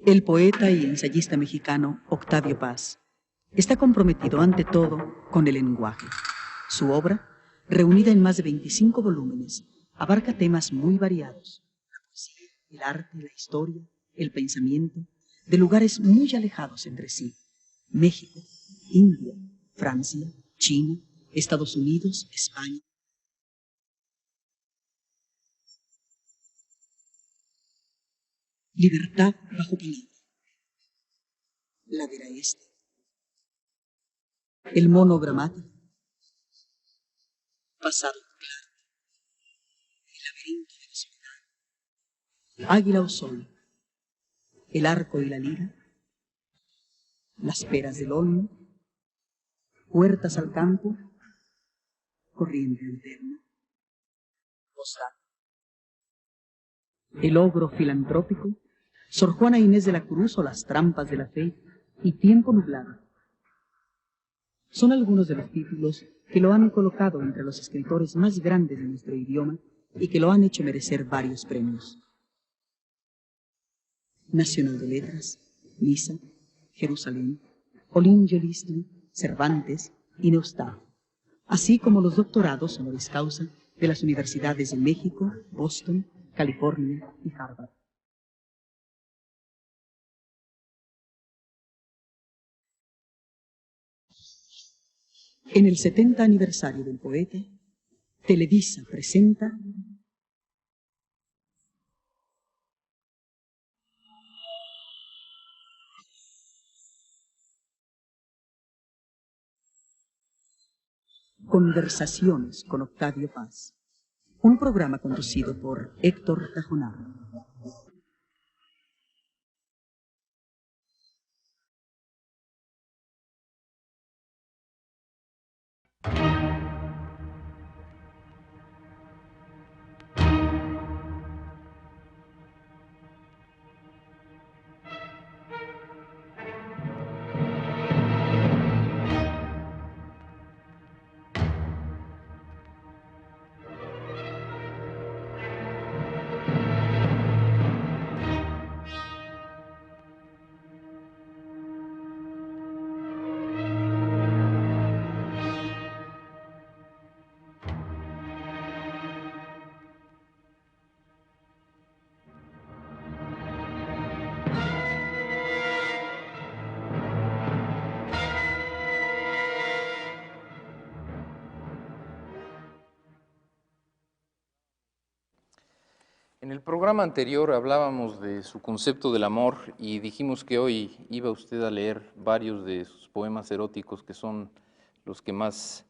El poeta y ensayista mexicano Octavio Paz está comprometido ante todo con el lenguaje. Su obra, reunida en más de 25 volúmenes, abarca temas muy variados: la poesía, el arte, la historia, el pensamiento, de lugares muy alejados entre sí: México, India, Francia, China, Estados Unidos, España. Libertad bajo palabra. Ladera este. El mono gramático. Pasado claro. El laberinto de la soledad. Águila o sol. El arco y la lira. Las peras del olmo. Puertas al campo. Corriente alterna. Posada. El ogro filantrópico. Sor Juana Inés de la Cruz o las trampas de la fe y Tiempo nublado. Son algunos de los títulos que lo han colocado entre los escritores más grandes de nuestro idioma y que lo han hecho merecer varios premios. Nacional de Letras, Lisa, Jerusalén, Olin Yolistli, Cervantes y Neustadt, así como los doctorados honoris causa de las universidades de México, Boston, California y Harvard. En el 70 aniversario del poeta, Televisa presenta Conversaciones con Octavio Paz, un programa conducido por Héctor Tajonar. En el programa anterior hablábamos de su concepto del amor y dijimos que hoy iba usted a leer varios de sus poemas eróticos, que son los que más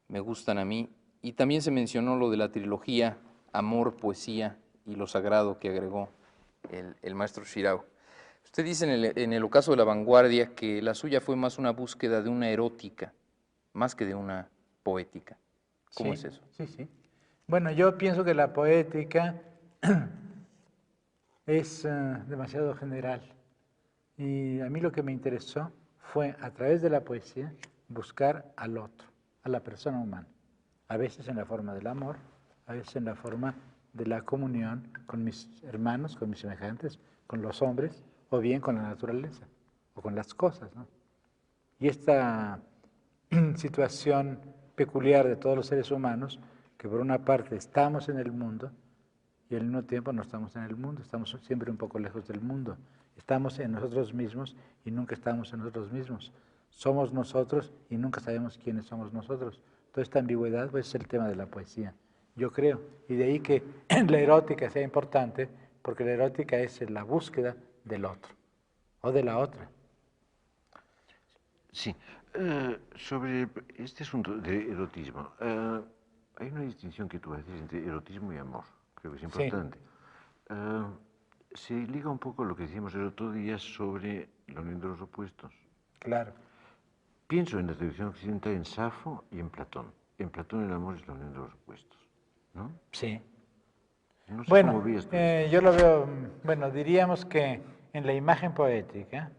me gustan a mí, y también se mencionó lo de la trilogía Amor, Poesía y lo Sagrado que agregó el maestro Shirao. Usted dice en el ocaso de la vanguardia que la suya fue más una búsqueda de una erótica, más que de una poética. ¿Cómo es eso? Sí. Bueno, yo pienso que la poética es demasiado general. Y a mí lo que me interesó fue, a través de la poesía, buscar al otro, a la persona humana. A veces en la forma del amor, a veces en la forma de la comunión con mis hermanos, con mis semejantes, con los hombres, o bien con la naturaleza, o con las cosas, ¿no? Y esta situación peculiar de todos los seres humanos, que por una parte estamos en el mundo y al mismo tiempo no estamos en el mundo, estamos siempre un poco lejos del mundo. Estamos en nosotros mismos y nunca estamos en nosotros mismos. Somos nosotros y nunca sabemos quiénes somos nosotros. Toda esta ambigüedad pues, es el tema de la poesía, yo creo. Y de ahí que la erótica sea importante, porque la erótica es la búsqueda del otro o de la otra. Sí, sobre este asunto de erotismo, hay una distinción que tú haces entre erotismo y amor, creo que es importante. Sí. Se liga un poco a lo que decíamos el otro día sobre la unión de los opuestos. Claro. Pienso en la tradición occidental en Safo y en Platón. En Platón el amor es la unión de los opuestos, ¿no? Sí. No sé Bueno, cómo veías tú yo lo veo, bueno, diríamos que en la imagen poética,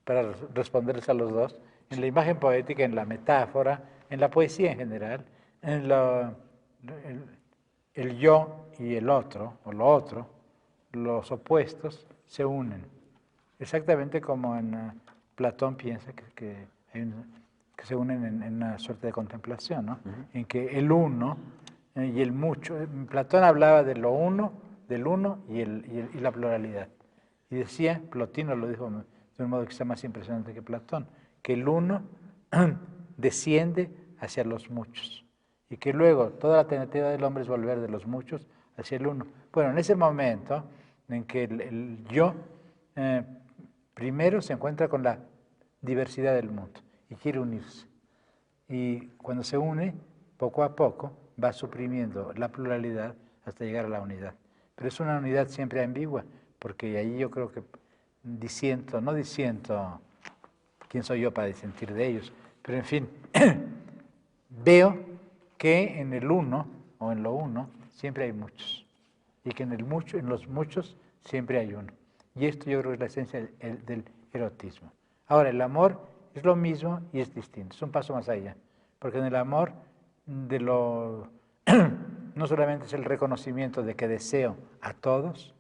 para responderles a los dos, en la imagen poética, en la metáfora, en la poesía en general, en el yo y el otro, o lo otro, los opuestos, se unen. Exactamente como en Platón piensa que se unen en una suerte de contemplación, ¿no? En que el uno y el mucho. Platón hablaba de lo uno, del uno y la pluralidad. Y decía, Plotino lo dijo de un modo quizá más impresionante que Platón, que el uno desciende hacia los muchos y que luego toda la tentativa del hombre es volver de los muchos hacia el uno. Bueno, en ese momento en que el yo primero se encuentra con la diversidad del mundo y quiere unirse. Y cuando se une, poco a poco va suprimiendo la pluralidad hasta llegar a la unidad. Pero es una unidad siempre ambigua, porque ahí yo creo que no disiento quién soy yo para disentir de ellos, pero en fin, veo que en el uno o en lo uno siempre hay muchos y que en los muchos siempre hay uno. Y esto yo creo que es la esencia del erotismo. Ahora, el amor es lo mismo y es distinto, es un paso más allá, porque en el amor no solamente es el reconocimiento de que deseo a todos,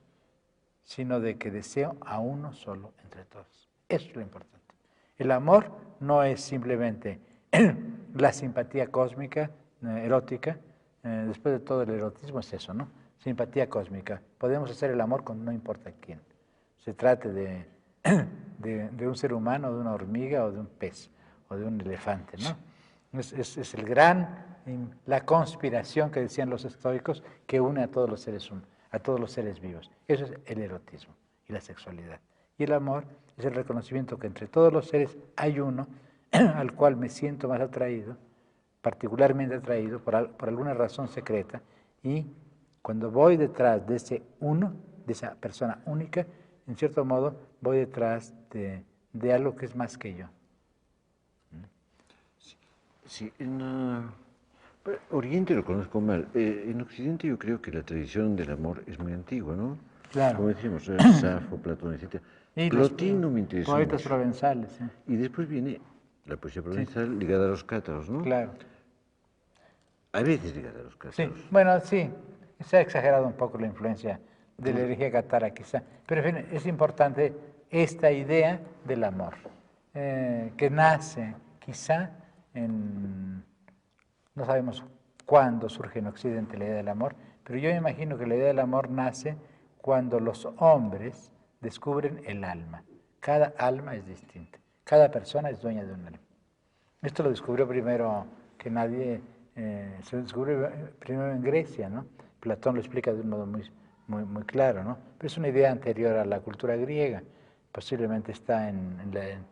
sino de que deseo a uno solo entre todos. Eso es lo importante. El amor no es simplemente la simpatía cósmica, erótica. Después de todo, el erotismo es eso, ¿no? Simpatía cósmica. Podemos hacer el amor con no importa quién. Se trate de un ser humano, de una hormiga o de un pez o de un elefante, ¿no? Es la conspiración que decían los estoicos que une a todos los seres vivos. Eso es el erotismo y la sexualidad. Y el amor es el reconocimiento que entre todos los seres hay uno al cual me siento más atraído, particularmente atraído por alguna razón secreta, y cuando voy detrás de ese uno, de esa persona única, en cierto modo voy detrás de algo que es más que yo. Sí, en Oriente lo conozco mal. En Occidente yo creo que la tradición del amor es muy antigua, ¿no? Claro. Como decíamos, Safo, Platón, etc. Y Plotino no me interesa poetas mucho. provenzales. Y después viene la poesía provenzal ligada a los cátaros, ¿no? Claro. A veces ligada a los cátaros. Sí, bueno, sí, se ha exagerado un poco la influencia de la herejía cátara quizá, pero en fin, es importante esta idea del amor, que nace quizá no sabemos cuándo surge en Occidente la idea del amor, pero yo me imagino que la idea del amor nace cuando los hombres descubren el alma. Cada alma es distinta, cada persona es dueña de un alma. Esto lo descubrió primero que nadie, se descubrió primero en Grecia, ¿no? Platón lo explica de un modo muy claro, ¿no? Pero es una idea anterior a la cultura griega, posiblemente está en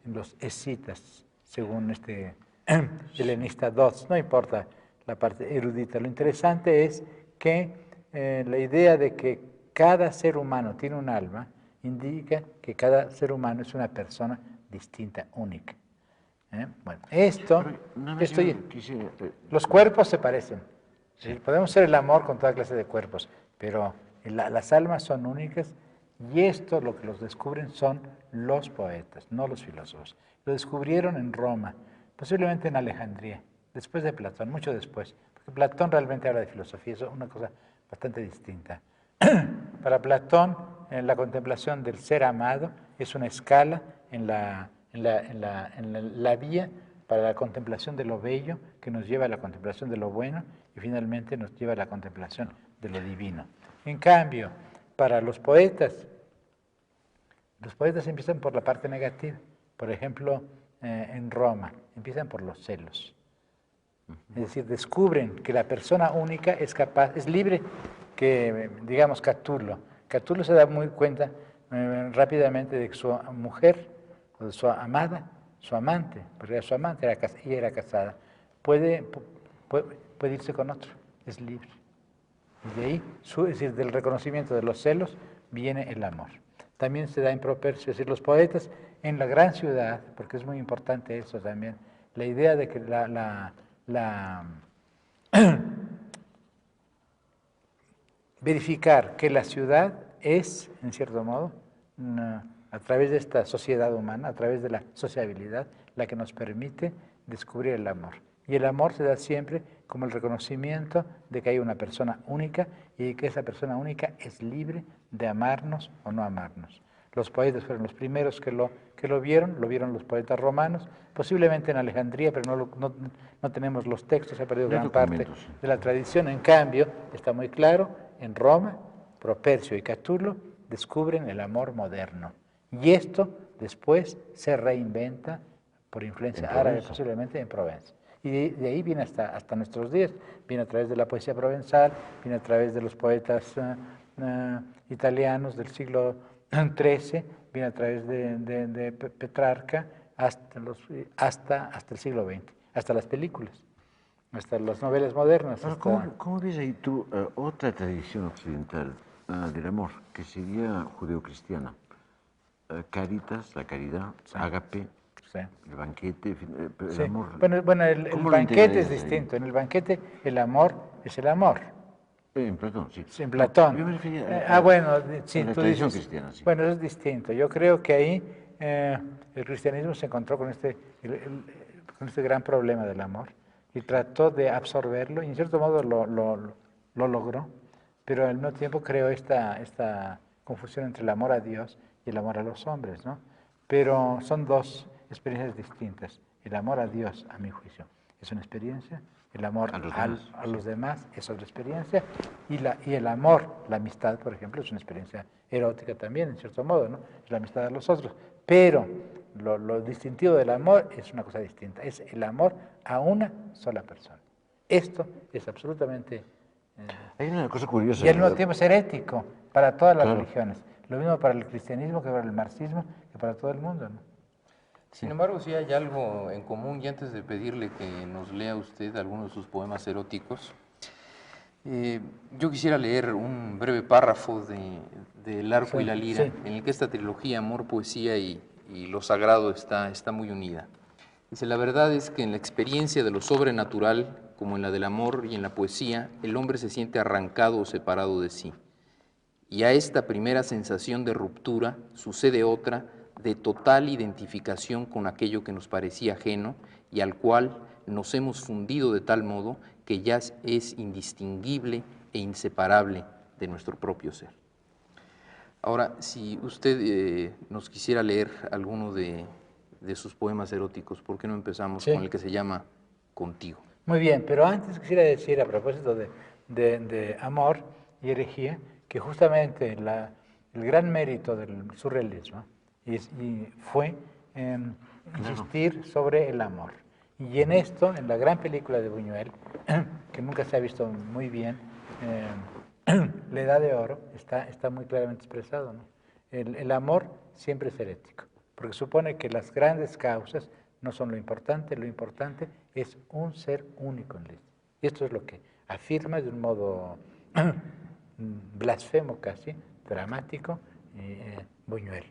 los escitas, según este helenista Dodds, no importa la parte erudita, lo interesante es que la idea de que cada ser humano tiene un alma indica que cada ser humano es una persona distinta, única. Bueno, los cuerpos se parecen. Sí. Podemos hacer el amor con toda clase de cuerpos, pero las almas son únicas y esto lo que los descubren son los poetas, no los filósofos. Lo descubrieron en Roma, posiblemente en Alejandría, después de Platón, mucho después, porque Platón realmente habla de filosofía, eso es una cosa bastante distinta. Para Platón, la contemplación del ser amado es una escala en la vía para la contemplación de lo bello, que nos lleva a la contemplación de lo bueno y finalmente nos lleva a la contemplación de lo divino. En cambio, para los poetas empiezan por la parte negativa. Por ejemplo, en Roma, empiezan por los celos. Es decir, descubren que la persona única es libre, que digamos Catulo. Catulo se da muy cuenta rápidamente de que su mujer, o de su amada, su amante, porque era su amante, ella era casada, puede irse con otro, es libre. Y de ahí, es decir, del reconocimiento de los celos, viene el amor. También se da en Propercio, es decir, los poetas en la gran ciudad, porque es muy importante eso también, la idea de que verificar que la ciudad es, en cierto modo, a través de esta sociedad humana, a través de la sociabilidad, la que nos permite descubrir el amor. Y el amor se da siempre como el reconocimiento de que hay una persona única y de que esa persona única es libre de amarnos o no amarnos. Los poetas fueron los primeros que lo vieron los poetas romanos, posiblemente en Alejandría, pero no tenemos los textos, se ha perdido gran parte de la tradición. En cambio, está muy claro, en Roma, Propercio y Catulo descubren el amor moderno. Y esto después se reinventa por influencia árabe, posiblemente en Provenza. Y de ahí viene hasta nuestros días, viene a través de la poesía provenzal, viene a través de los poetas italianos del siglo XIII, viene a través de Petrarca hasta el siglo XX, hasta las películas, hasta las novelas modernas. ¿Cómo ves ahí tú otra tradición occidental del amor, que sería judeocristiana? Caritas, la caridad, sí. Ágape, sí. El banquete, el sí. amor. Bueno, el banquete es distinto. Ahí? En el banquete el amor es el amor. En Platón, sí. En Platón. Yo me refería bueno, sí, a la tradición cristiana, sí. Bueno, eso es distinto. Yo creo que ahí el cristianismo se encontró con este gran problema del amor y trató de absorberlo y en cierto modo lo logró, pero al mismo tiempo creó esta confusión entre el amor a Dios y el amor a los hombres, ¿no? Pero son dos experiencias distintas. El amor a Dios, a mi juicio, es una experiencia, el amor a los demás es otra experiencia, y el amor, la amistad, por ejemplo, es una experiencia erótica también, en cierto modo, ¿no? Es la amistad a los otros. Pero lo distintivo del amor es una cosa distinta, es el amor a una sola persona. Esto es absolutamente... Hay una cosa curiosa. Y al mismo tiempo es herético para todas las religiones. Lo mismo para el cristianismo que para el marxismo, que para todo el mundo, ¿no? Sin embargo, sí hay algo en común, y antes de pedirle que nos lea usted algunos de sus poemas eróticos, yo quisiera leer un breve párrafo de El arco y la lira, en el que esta trilogía, amor, poesía y lo sagrado, está muy unida. Dice: la verdad es que en la experiencia de lo sobrenatural, como en la del amor y en la poesía, el hombre se siente arrancado o separado de sí. Y a esta primera sensación de ruptura sucede otra de total identificación con aquello que nos parecía ajeno y al cual nos hemos fundido de tal modo que ya es indistinguible e inseparable de nuestro propio ser. Ahora, si usted nos quisiera leer alguno de sus poemas eróticos, ¿por qué no empezamos con el que se llama Contigo? Muy bien, pero antes quisiera decir, a propósito de amor y herejía, que justamente el gran mérito del surrealismo fue insistir sobre el amor. Y en esto, en la gran película de Buñuel, que nunca se ha visto muy bien, La Edad de Oro, está muy claramente expresado, ¿no? El amor siempre es herético, porque supone que las grandes causas no son lo importante es un ser único en la historia. Y esto es lo que afirma de un modo blasfemo casi, dramático, Buñuel.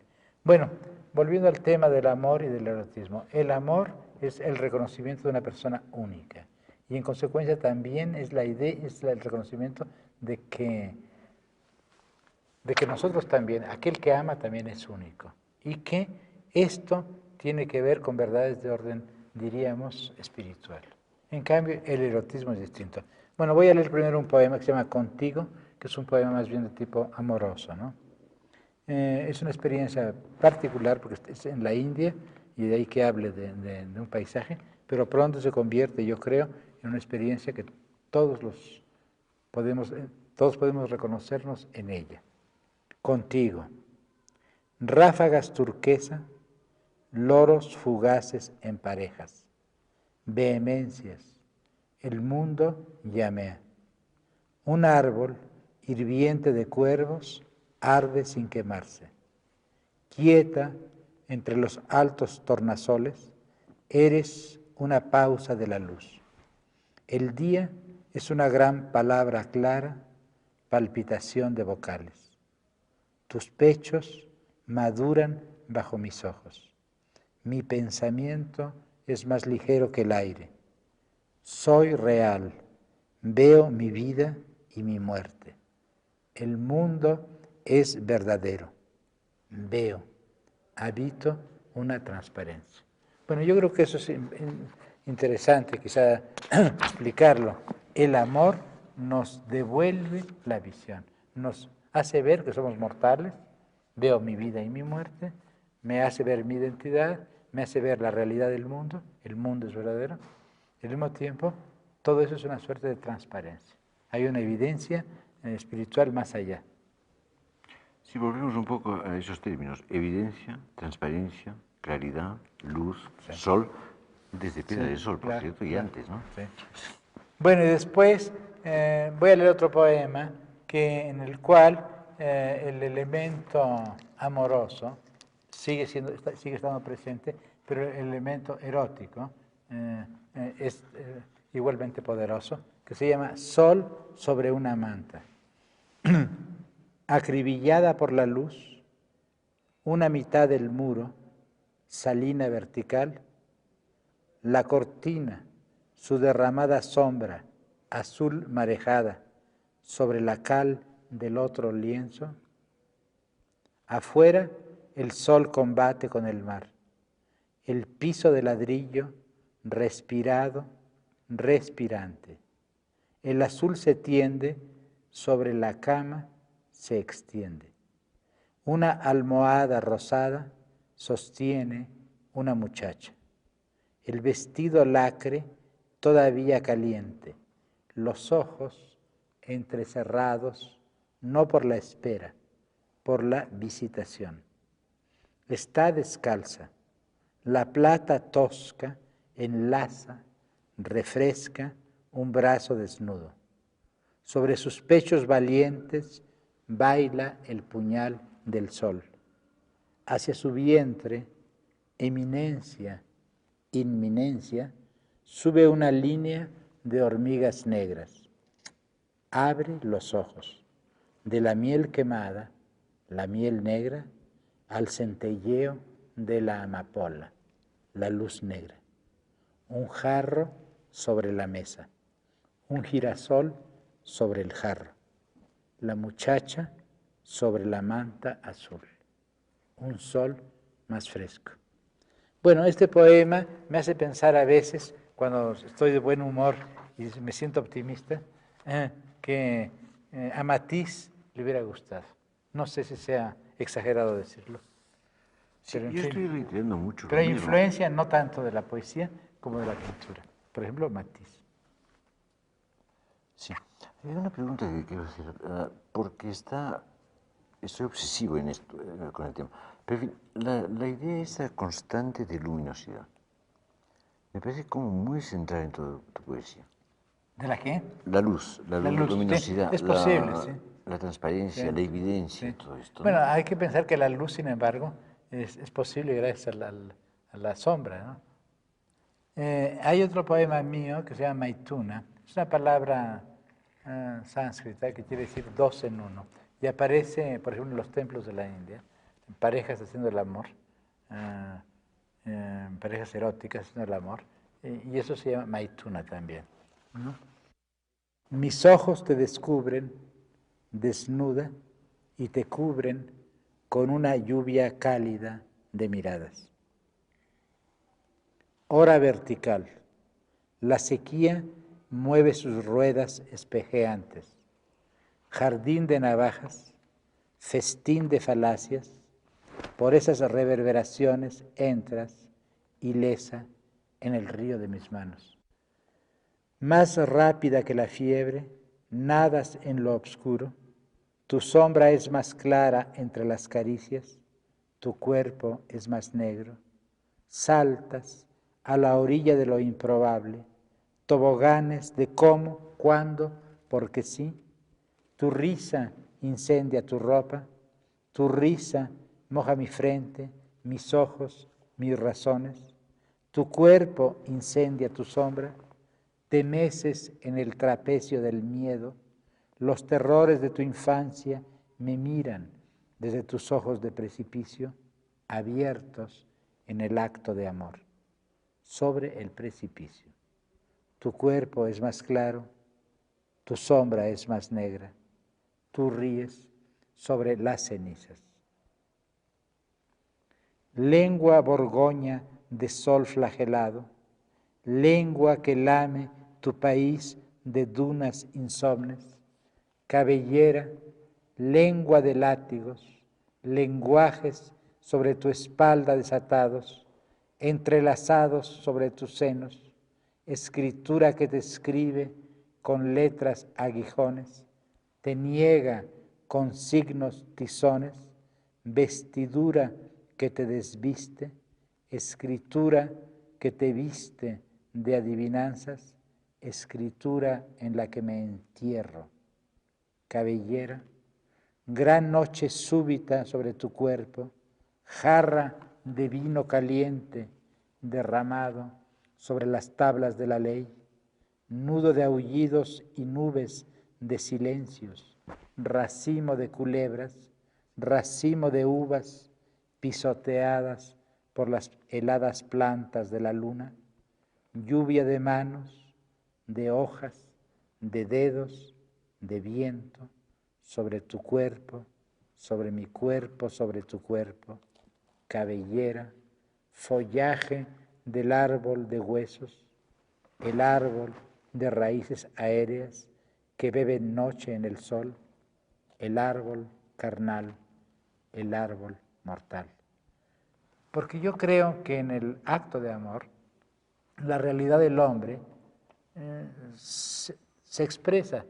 Bueno, volviendo al tema del amor y del erotismo, el amor es el reconocimiento de una persona única y en consecuencia también es el reconocimiento de que nosotros también, aquel que ama también es único y que esto tiene que ver con verdades de orden, diríamos, espiritual. En cambio, el erotismo es distinto. Bueno, voy a leer primero un poema que se llama Contigo, que es un poema más bien de tipo amoroso, ¿no? Es una experiencia particular porque es en la India y de ahí que hable de un paisaje, pero pronto se convierte, yo creo, en una experiencia que todos podemos reconocernos en ella. Contigo, ráfagas turquesa, loros fugaces en parejas, vehemencias, el mundo llamea. Un árbol hirviente de cuervos arde sin quemarse. Quieta entre los altos tornasoles, eres una pausa de la luz. El día es una gran palabra clara, palpitación de vocales. Tus pechos maduran bajo mis ojos. Mi pensamiento es más ligero que el aire. Soy real, veo mi vida y mi muerte. El mundo es verdadero. Veo, habito una transparencia. Bueno, yo creo que eso interesante quizá explicarlo. El amor nos devuelve la visión, nos hace ver que somos mortales, veo mi vida y mi muerte, me hace ver mi identidad, me hace ver la realidad del mundo, el mundo es verdadero. Al mismo tiempo, todo eso es una suerte de transparencia. Hay una evidencia espiritual más allá. Si volvemos un poco a esos términos, evidencia, transparencia, claridad, luz, sí. Sol, desde Piedra del Sol, por claro, cierto, y claro, antes, ¿no? Sí. Bueno, y después voy a leer otro poema en el cual el elemento amoroso sigue estando presente, pero el elemento erótico es igualmente poderoso, que se llama Sol sobre una manta. Acribillada por la luz, una mitad del muro, salina vertical, la cortina, su derramada sombra, azul marejada, sobre la cal del otro lienzo. Afuera, el sol combate con el mar. El piso de ladrillo, respirado, respirante. El azul se tiende, sobre la cama se extiende. Una almohada rosada sostiene una muchacha. El vestido lacre todavía caliente, los ojos entrecerrados, no por la espera, por la visitación. Está descalza, la plata tosca enlaza, refresca un brazo desnudo. Sobre sus pechos valientes baila el puñal del sol. Hacia su vientre, eminencia, inminencia, sube una línea de hormigas negras. Abre los ojos, de la miel quemada, la miel negra, al centelleo de la amapola, la luz negra. Un jarro sobre la mesa, un girasol sobre el jarro, la muchacha sobre la manta azul, un sol más fresco. Bueno, este poema me hace pensar a veces, cuando estoy de buen humor y me siento optimista, que a Matisse le hubiera gustado. No sé si sea exagerado decirlo. Sí, Pero, yo estoy reiterando mucho. Pero hay influencia no tanto de la poesía como de la pintura. Por ejemplo, Matisse. Sí. Hay una pregunta que quiero hacer, porque estoy obsesivo en esto, con el tema. Pero en fin, la idea esa constante de luminosidad me parece como muy central en toda tu poesía. ¿De la qué? La luz, la luminosidad, sí. Es posible, sí. La transparencia, Sí, la evidencia, sí. todo esto. Bueno, ¿no? hay que pensar que la luz, sin embargo, es posible gracias a la sombra, ¿no? Hay otro poema mío que se llama Maituna. Es una palabra sánscrita que quiere decir dos en uno. Y aparece, por ejemplo, en los templos de la India, en parejas haciendo el amor, parejas eróticas haciendo el amor. Y eso se llama Maituna también, ¿no? Mis ojos te descubren desnuda y te cubren con una lluvia cálida de miradas. Hora vertical. La sequía mueve sus ruedas espejeantes. Jardín de navajas, festín de falacias, por esas reverberaciones entras, ilesa, en el río de mis manos. Más rápida que la fiebre, nadas en lo oscuro, tu sombra es más clara entre las caricias, tu cuerpo es más negro, saltas a la orilla de lo improbable, toboganes de cómo, cuándo, porque sí, tu risa incendia tu ropa, tu risa moja mi frente, mis ojos, mis razones, tu cuerpo incendia tu sombra, te meces en el trapecio del miedo, los terrores de tu infancia me miran desde tus ojos de precipicio, abiertos en el acto de amor, sobre el precipicio. Tu cuerpo es más claro, tu sombra es más negra, tú ríes sobre las cenizas. Lengua borgoña de sol flagelado, lengua que lame tu país de dunas insomnes, cabellera, lengua de látigos, lenguajes sobre tu espalda desatados, entrelazados sobre tus senos, escritura que te escribe con letras aguijones, te niega con signos tizones, vestidura que te desviste, escritura que te viste de adivinanzas, escritura en la que me entierro, cabellera, gran noche súbita sobre tu cuerpo, jarra de vino caliente derramado sobre las tablas de la ley, nudo de aullidos y nubes de silencios, racimo de culebras, racimo de uvas pisoteadas por las heladas plantas de la luna, lluvia de manos, de hojas, de dedos, de viento, sobre tu cuerpo, sobre mi cuerpo, sobre tu cuerpo, cabellera, follaje del árbol de huesos, el árbol de raíces aéreas que beben noche en el sol, el árbol carnal, el árbol mortal. Porque yo creo que en el acto de amor, la realidad del hombre se expresa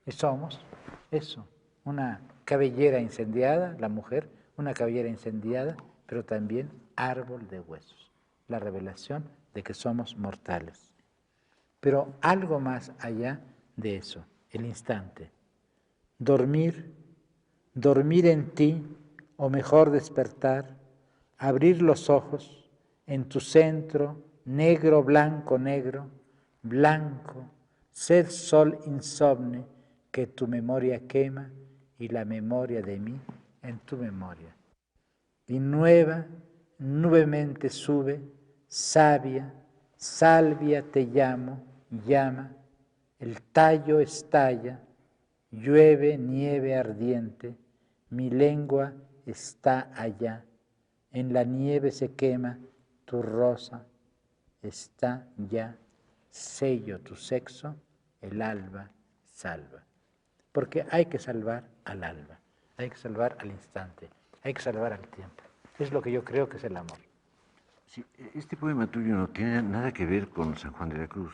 y somos eso, una cabellera incendiada, la mujer, una cabellera incendiada, pero también árbol de huesos, la revelación de que somos mortales. Pero algo más allá de eso, el instante. Dormir en ti, o mejor despertar, abrir los ojos en tu centro, negro, blanco, blanco, ser sol insomne que tu memoria quema y la memoria de mí en tu memoria. Y nueva, nuevamente sube, sabia, salvia te llamo, llama, el tallo estalla, llueve nieve ardiente, mi lengua está allá, en la nieve se quema tu rosa, está ya, sello tu sexo, el alba salva. Porque hay que salvar al alba, hay que salvar al instante, hay que salvar al tiempo. Es lo que yo creo que es el amor. Sí, este poema tuyo no tiene nada que ver con San Juan de la Cruz,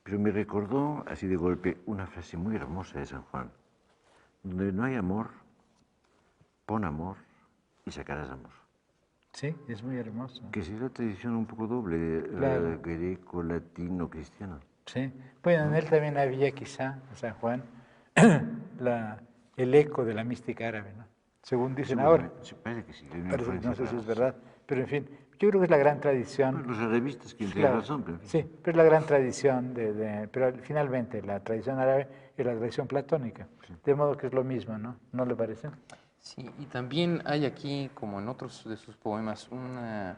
pero me recordó así de golpe una frase muy hermosa de San Juan. Donde no hay amor, pon amor y sacarás amor. Sí, es muy hermoso. Que es la tradición un poco doble, Claro. greco, latino, cristiana. Sí, bueno, en él también había quizá, en San Juan, el eco de la mística árabe, ¿no? Según dicen ahora. Sí, parece que sí. No sé si es verdad, pero en fin, yo creo que es la gran tradición. Pues los arabistas que tienen Claro, razón, pero en fin. sí, pero es la gran tradición, pero finalmente la tradición árabe es la tradición platónica, Sí. de modo que es lo mismo, ¿no? ¿No le parece? Sí, y también hay aquí, como en otros de sus poemas, una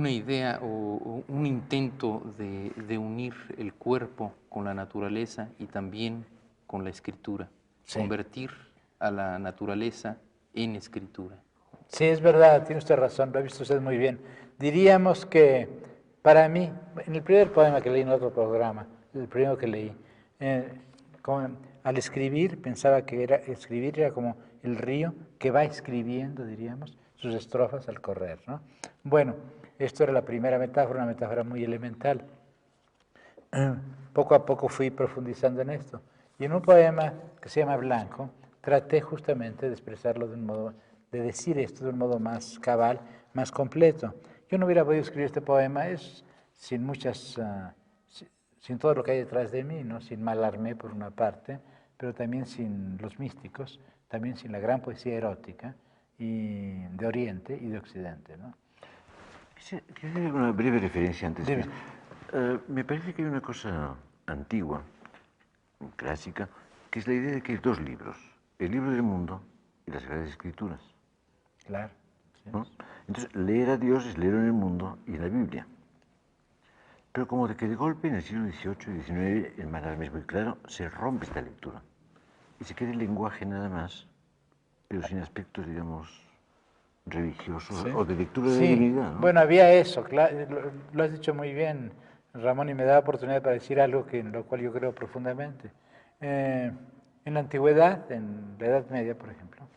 idea o un intento de unir el cuerpo con la naturaleza y también con la escritura, Sí. convertir a la naturaleza en escritura. Sí, es verdad, tiene usted razón, lo ha visto usted muy bien. Diríamos que para mí, en el primer poema que leí en otro programa, el primero que leí, al escribir pensaba que escribir era como el río que va escribiendo, diríamos, sus estrofas al correr, ¿no? Bueno, esto era la primera metáfora, una metáfora muy elemental. Poco a poco fui profundizando en esto. Y en un poema que se llama Blanco, traté justamente de expresarlo de un modo, de decir esto de un modo más cabal, más completo. Yo no hubiera podido escribir este poema sin muchas, sin todo lo que hay detrás de mí, ¿no? Sin Mallarmé por una parte, pero también sin los místicos, también sin la gran poesía erótica y de Oriente y de Occidente, ¿no? Quisiera hacer una breve referencia antes. Dime. Me parece que hay una cosa antigua, clásica, que es la idea de que hay dos libros, el libro del mundo y las Sagradas Escrituras. Claro. Sí. ¿No? Entonces, leer a Dios es leer en el mundo y en la Biblia. Pero como de que de golpe en el siglo XVIII y XIX, el Mallarmé es muy claro, se rompe esta lectura y se queda el lenguaje nada más, pero sin aspectos, digamos, religioso Sí. o de lectura de Sí, divinidad, ¿no? bueno, había eso, lo has dicho muy bien, Ramón, y me da oportunidad para decir algo en lo cual yo creo profundamente. En la antigüedad, en la Edad Media, por ejemplo,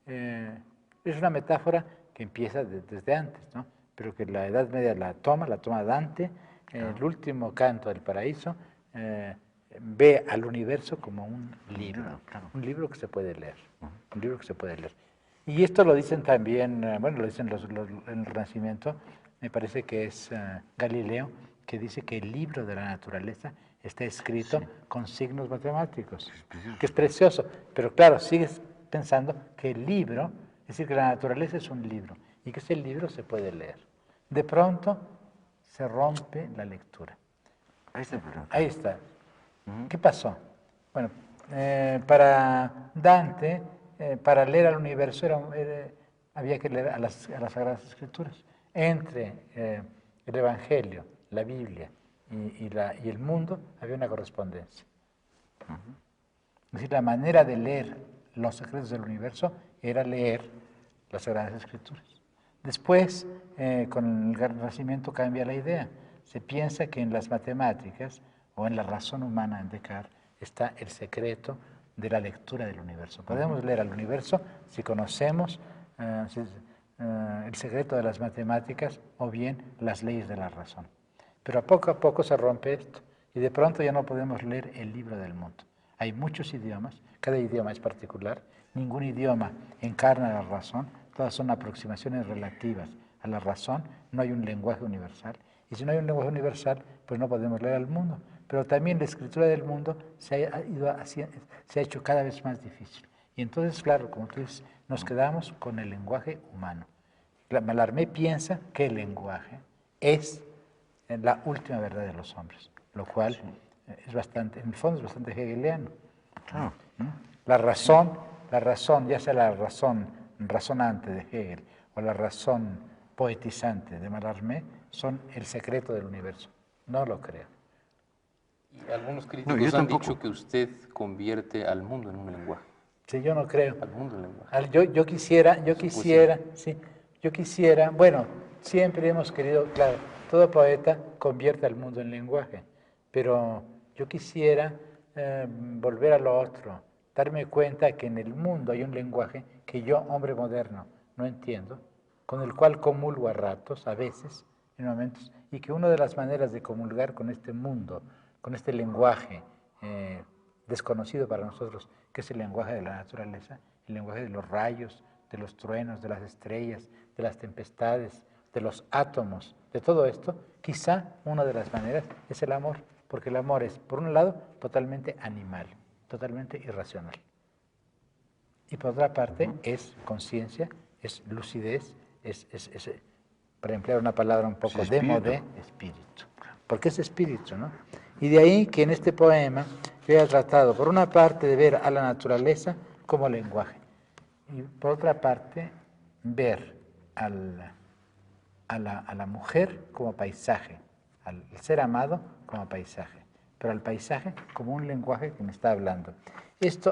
es una metáfora que empieza desde antes, ¿no? Pero que la Edad Media la toma Dante, el último canto del paraíso, ve al universo como un libro, un libro que se puede leer, un libro que se puede leer. Y esto lo dicen también, bueno, lo dicen en el Renacimiento, me parece que es Galileo, que dice que el libro de la naturaleza está escrito con signos matemáticos, que es precioso, pero claro, sigues pensando que el libro, es decir, que la naturaleza es un libro, y que ese libro se puede leer. De pronto se rompe la lectura. Ahí está el problema. Ahí está. ¿Qué pasó? Bueno, para Dante, para leer al universo había que leer a las Sagradas Escrituras. Entre el Evangelio, la Biblia y el mundo había una correspondencia. Es decir, la manera de leer los secretos del universo era leer las Sagradas Escrituras. Después, con el Renacimiento cambia la idea. Se piensa que en las matemáticas o en la razón humana en Descartes está el secreto de la lectura del universo. Podemos leer al universo si conocemos el secreto de las matemáticas o bien las leyes de la razón. Pero a poco se rompe esto y de pronto ya no podemos leer el libro del mundo. Hay muchos idiomas, cada idioma es particular, ningún idioma encarna la razón, todas son aproximaciones relativas a la razón, no hay un lenguaje universal. Y si no hay un lenguaje universal, pues no podemos leer al mundo. Pero también la escritura del mundo se ha hecho cada vez más difícil. Y entonces, claro, como tú dices, nos quedamos con el lenguaje humano. Mallarmé piensa que el lenguaje es la última verdad de los hombres, lo cual es bastante, en el fondo es bastante hegeliano. La razón, ya sea la razón razonante de Hegel o la razón poetizante de Mallarmé, son el secreto del universo. No lo creo. Y algunos críticos han dicho que usted convierte al mundo en un lenguaje. Sí, yo no creo. Al mundo en lenguaje. Yo quisiera, bueno, siempre hemos querido, claro, todo poeta convierte al mundo en lenguaje, pero yo quisiera volver a lo otro, darme cuenta que en el mundo hay un lenguaje que yo, hombre moderno, no entiendo, con el cual comulgo a ratos, a veces, en momentos, y que una de las maneras de comulgar con este mundo, con este lenguaje desconocido para nosotros, que es el lenguaje de la naturaleza, el lenguaje de los rayos, de los truenos, de las estrellas, de las tempestades, de los átomos, de todo esto, quizá una de las maneras es el amor, porque el amor es, por un lado, totalmente animal, totalmente irracional. Y por otra parte, es conciencia, es lucidez, es, para emplear una palabra un poco démodé, espíritu. Porque es espíritu, ¿no? Y de ahí que en este poema yo haya tratado, por una parte, de ver a la naturaleza como lenguaje, y por otra parte, ver a la mujer como paisaje, al ser amado como paisaje, pero al paisaje como un lenguaje que me está hablando. Este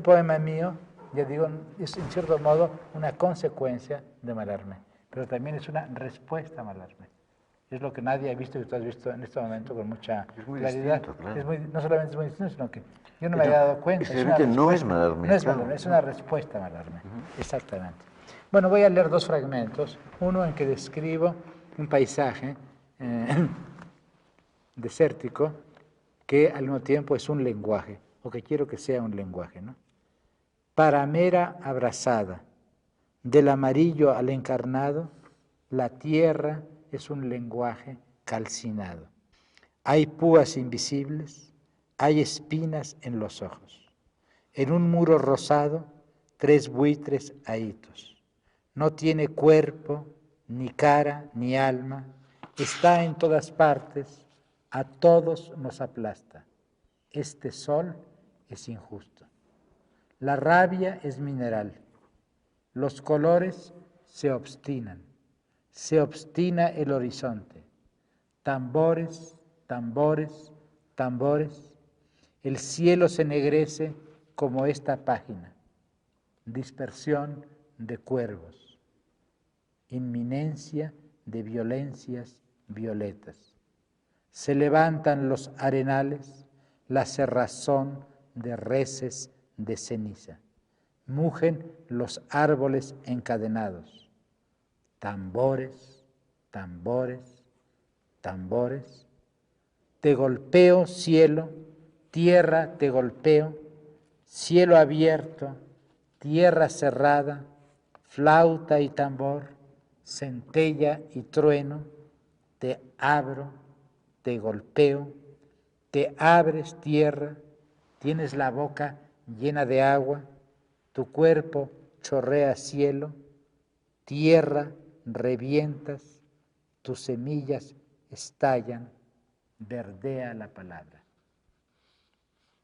poema mío, ya digo, es en cierto modo una consecuencia de Mallarmé, pero también es una respuesta a Mallarmé. Es lo que nadie ha visto y tú has visto en este momento con mucha claridad. Distinto, claro. No solamente es muy distinto, sino que yo no me había dado cuenta. No es Mallarmé. No es Mallarmé, es una respuesta a Mallarmé. Exactamente. Bueno, voy a leer dos fragmentos. Uno en que describo un paisaje desértico que al mismo tiempo es un lenguaje, o que quiero que sea un lenguaje, ¿no? Paramera abrazada, del amarillo al encarnado, la tierra es un lenguaje calcinado. Hay púas invisibles, hay espinas en los ojos. En un muro rosado, 3 buitres ahitos. No tiene cuerpo, ni cara, ni alma. Está en todas partes, a todos nos aplasta. Este sol es injusto. La rabia es mineral. Los colores se obstinan. Se obstina el horizonte. Tambores, tambores, tambores. El cielo se ennegrece como esta página. Dispersión de cuervos, inminencia de violencias violetas. Se levantan los arenales, la cerrazón de reses de ceniza. Mugen los árboles encadenados. Tambores, tambores, tambores. Te golpeo, cielo, tierra te golpeo, cielo abierto, tierra cerrada, flauta y tambor, centella y trueno, te abro, te golpeo, te abres tierra, tienes la boca llena de agua, tu cuerpo chorrea cielo, tierra revientas, tus semillas estallan, verdea la palabra.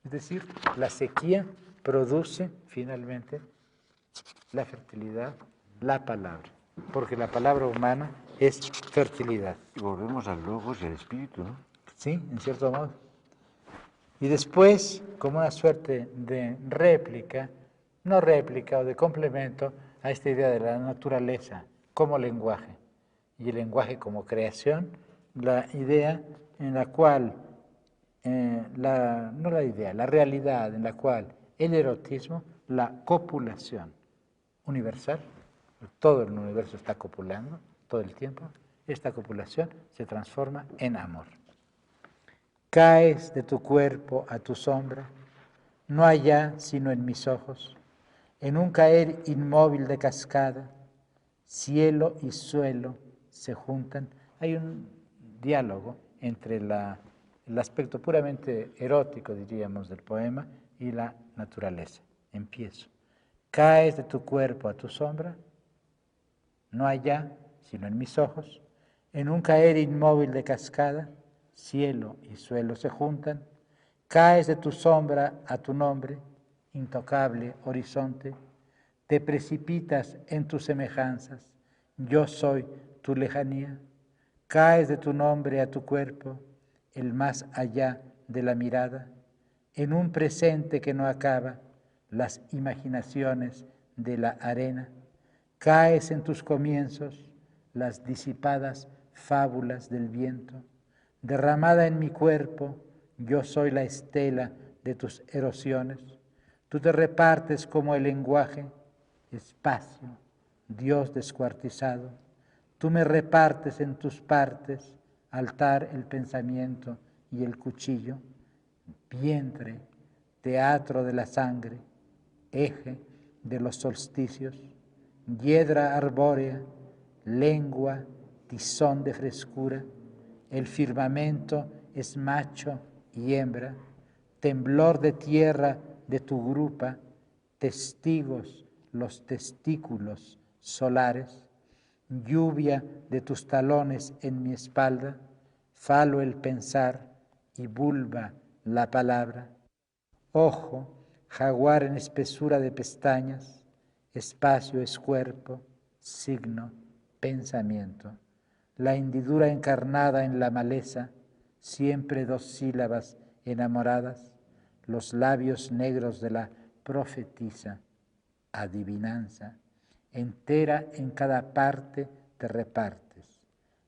Es decir, la sequía produce finalmente la fertilidad, la palabra, porque la palabra humana es fertilidad. Y volvemos al logos y al espíritu, ¿no? Sí, en cierto modo. Y después, como una suerte de réplica, no réplica o de complemento a esta idea de la naturaleza como lenguaje y el lenguaje como creación, la idea en la cual, la realidad en la cual el erotismo, la copulación universal, todo el universo está copulando todo el tiempo, esta copulación se transforma en amor. Caes de tu cuerpo a tu sombra, no allá sino en mis ojos, en un caer inmóvil de cascada, cielo y suelo se juntan. Hay un diálogo entre el aspecto puramente erótico, diríamos, del poema y la naturaleza. Empiezo. Caes de tu cuerpo a tu sombra, no allá sino en mis ojos, en un caer inmóvil de cascada, cielo y suelo se juntan, caes de tu sombra a tu nombre, intocable horizonte, te precipitas en tus semejanzas, yo soy tu lejanía, caes de tu nombre a tu cuerpo, el más allá de la mirada, en un presente que no acaba, las imaginaciones de la arena, caes en tus comienzos, las disipadas fábulas del viento, derramada en mi cuerpo, yo soy la estela de tus erosiones, tú te repartes como el lenguaje, espacio, Dios descuartizado, tú me repartes en tus partes, altar el pensamiento y el cuchillo, vientre, teatro de la sangre, eje de los solsticios, hiedra arbórea, lengua, tizón de frescura, el firmamento es macho y hembra, temblor de tierra de tu grupa, testigos los testículos solares, lluvia de tus talones en mi espalda, falo el pensar y vulva la palabra, ojo, jaguar en espesura de pestañas, espacio es cuerpo, signo, pensamiento, la hendidura encarnada en la maleza, siempre dos sílabas enamoradas, los labios negros de la profetisa, adivinanza, entera en cada parte te repartes,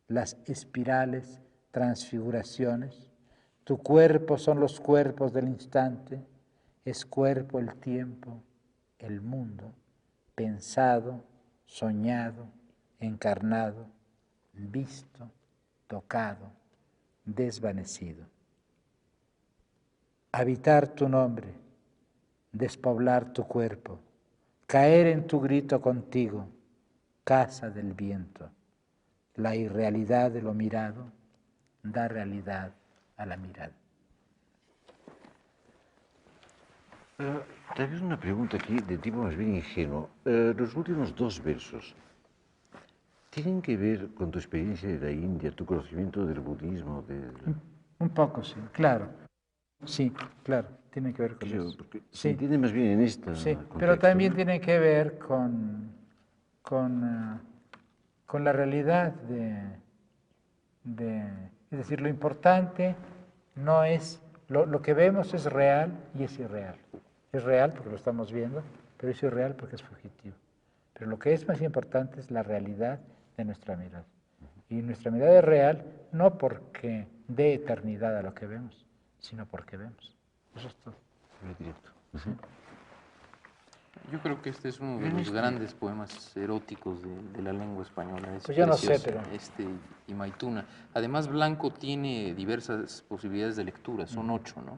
las espirales, transfiguraciones, tu cuerpo son los cuerpos del instante, es cuerpo el tiempo, el mundo, pensado, soñado, encarnado, visto, tocado, desvanecido. Habitar tu nombre, despoblar tu cuerpo, caer en tu grito contigo, casa del viento. La irrealidad de lo mirado da realidad a la mirada. Tal vez una pregunta aquí de tipo más bien ingenuo. Los últimos dos versos, ¿tienen que ver con tu experiencia de la India, tu conocimiento del budismo? Un poco, sí, claro. Sí, claro, tiene que ver con eso. Porque Sí. se entiende más bien en esta. Sí, pero también tiene que ver con la realidad es decir, lo importante no es, lo que vemos es real y es irreal. Es real porque lo estamos viendo, pero es irreal porque es fugitivo. pero lo que es más importante es la realidad de nuestra mirada. Y nuestra mirada es real no porque dé eternidad a lo que vemos, sino porque vemos. Eso es todo. Directo. Yo creo que este es uno de los grandes poemas eróticos de la lengua española. Es Pues yo no sé, precioso, pero... y Maituna. Además, Blanco tiene diversas posibilidades de lectura, son 8, ¿no?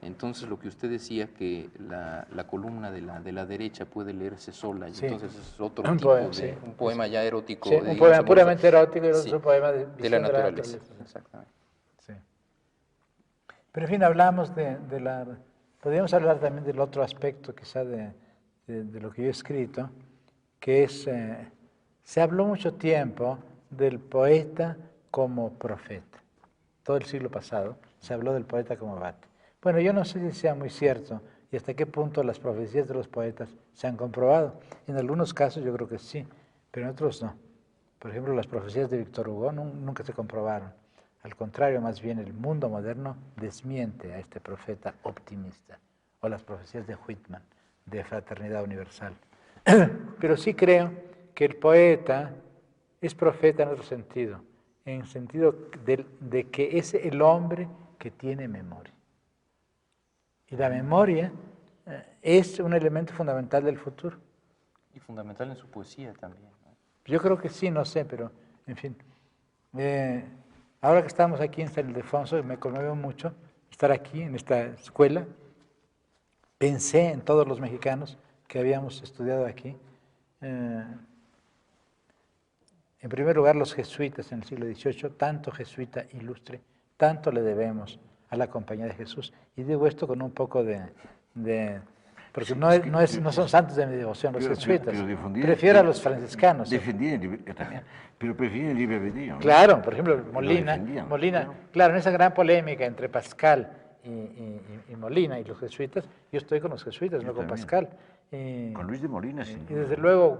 Entonces, lo que usted decía, que la columna de la derecha puede leerse sola, y Sí. entonces es otro Un tipo poema, de sí. un poema ya erótico. Sí, un digamos, poema amoroso. puramente erótico y otro Sí, es un poema de de la visión naturaleza. Exactamente. Sí. Pero en fin, hablamos de la... Podríamos hablar también del otro aspecto quizá de lo que yo he escrito, que es, se habló mucho tiempo del poeta como profeta. Todo el siglo pasado se habló del poeta como abate. Bueno, yo no sé si sea muy cierto y hasta qué punto las profecías de los poetas se han comprobado. En algunos casos yo creo que sí, pero en otros no. Por ejemplo, las profecías de Víctor Hugo nunca se comprobaron. Al contrario, más bien el mundo moderno desmiente a este profeta optimista, o las profecías de Whitman, de Fraternidad Universal. Pero sí creo que el poeta es profeta en otro sentido, en el sentido de que es el hombre que tiene memoria. Y la memoria es un elemento fundamental del futuro. Y fundamental en su poesía también, ¿no? Yo creo que sí, no sé, pero en fin. Ahora que estamos aquí en San Ildefonso, me conmueve mucho estar aquí en esta escuela. Pensé en todos los mexicanos que habíamos estudiado aquí. En primer lugar, los jesuitas en el siglo XVIII, tanto jesuita ilustre, tanto le debemos a la Compañía de Jesús. Y digo esto con un poco porque no son santos de mi devoción los jesuitas. Prefiero a los franciscanos. Defendían pero preferían el libre albedrío, ¿no? Claro, por ejemplo, Molina, claro, en esa gran polémica entre Pascal y Molina y los jesuitas, yo estoy con los jesuitas, no con Pascal. Con Luis de Molina, sí. Y desde luego,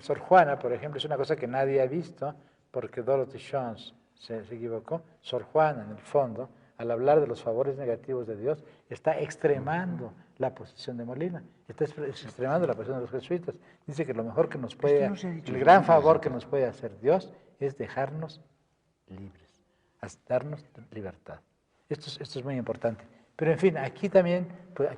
Sor Juana, por ejemplo, es una cosa que nadie ha visto, porque Dorothy Jones se equivocó. Sor Juana, en el fondo, al hablar de los favores negativos de Dios, está extremando la posición de Molina, está extremando la posición de los jesuitas. Dice que lo mejor que nos puede, el gran favor que nos puede hacer Dios es dejarnos libres, darnos libertad. Esto es muy importante. Pero en fin, aquí también, pues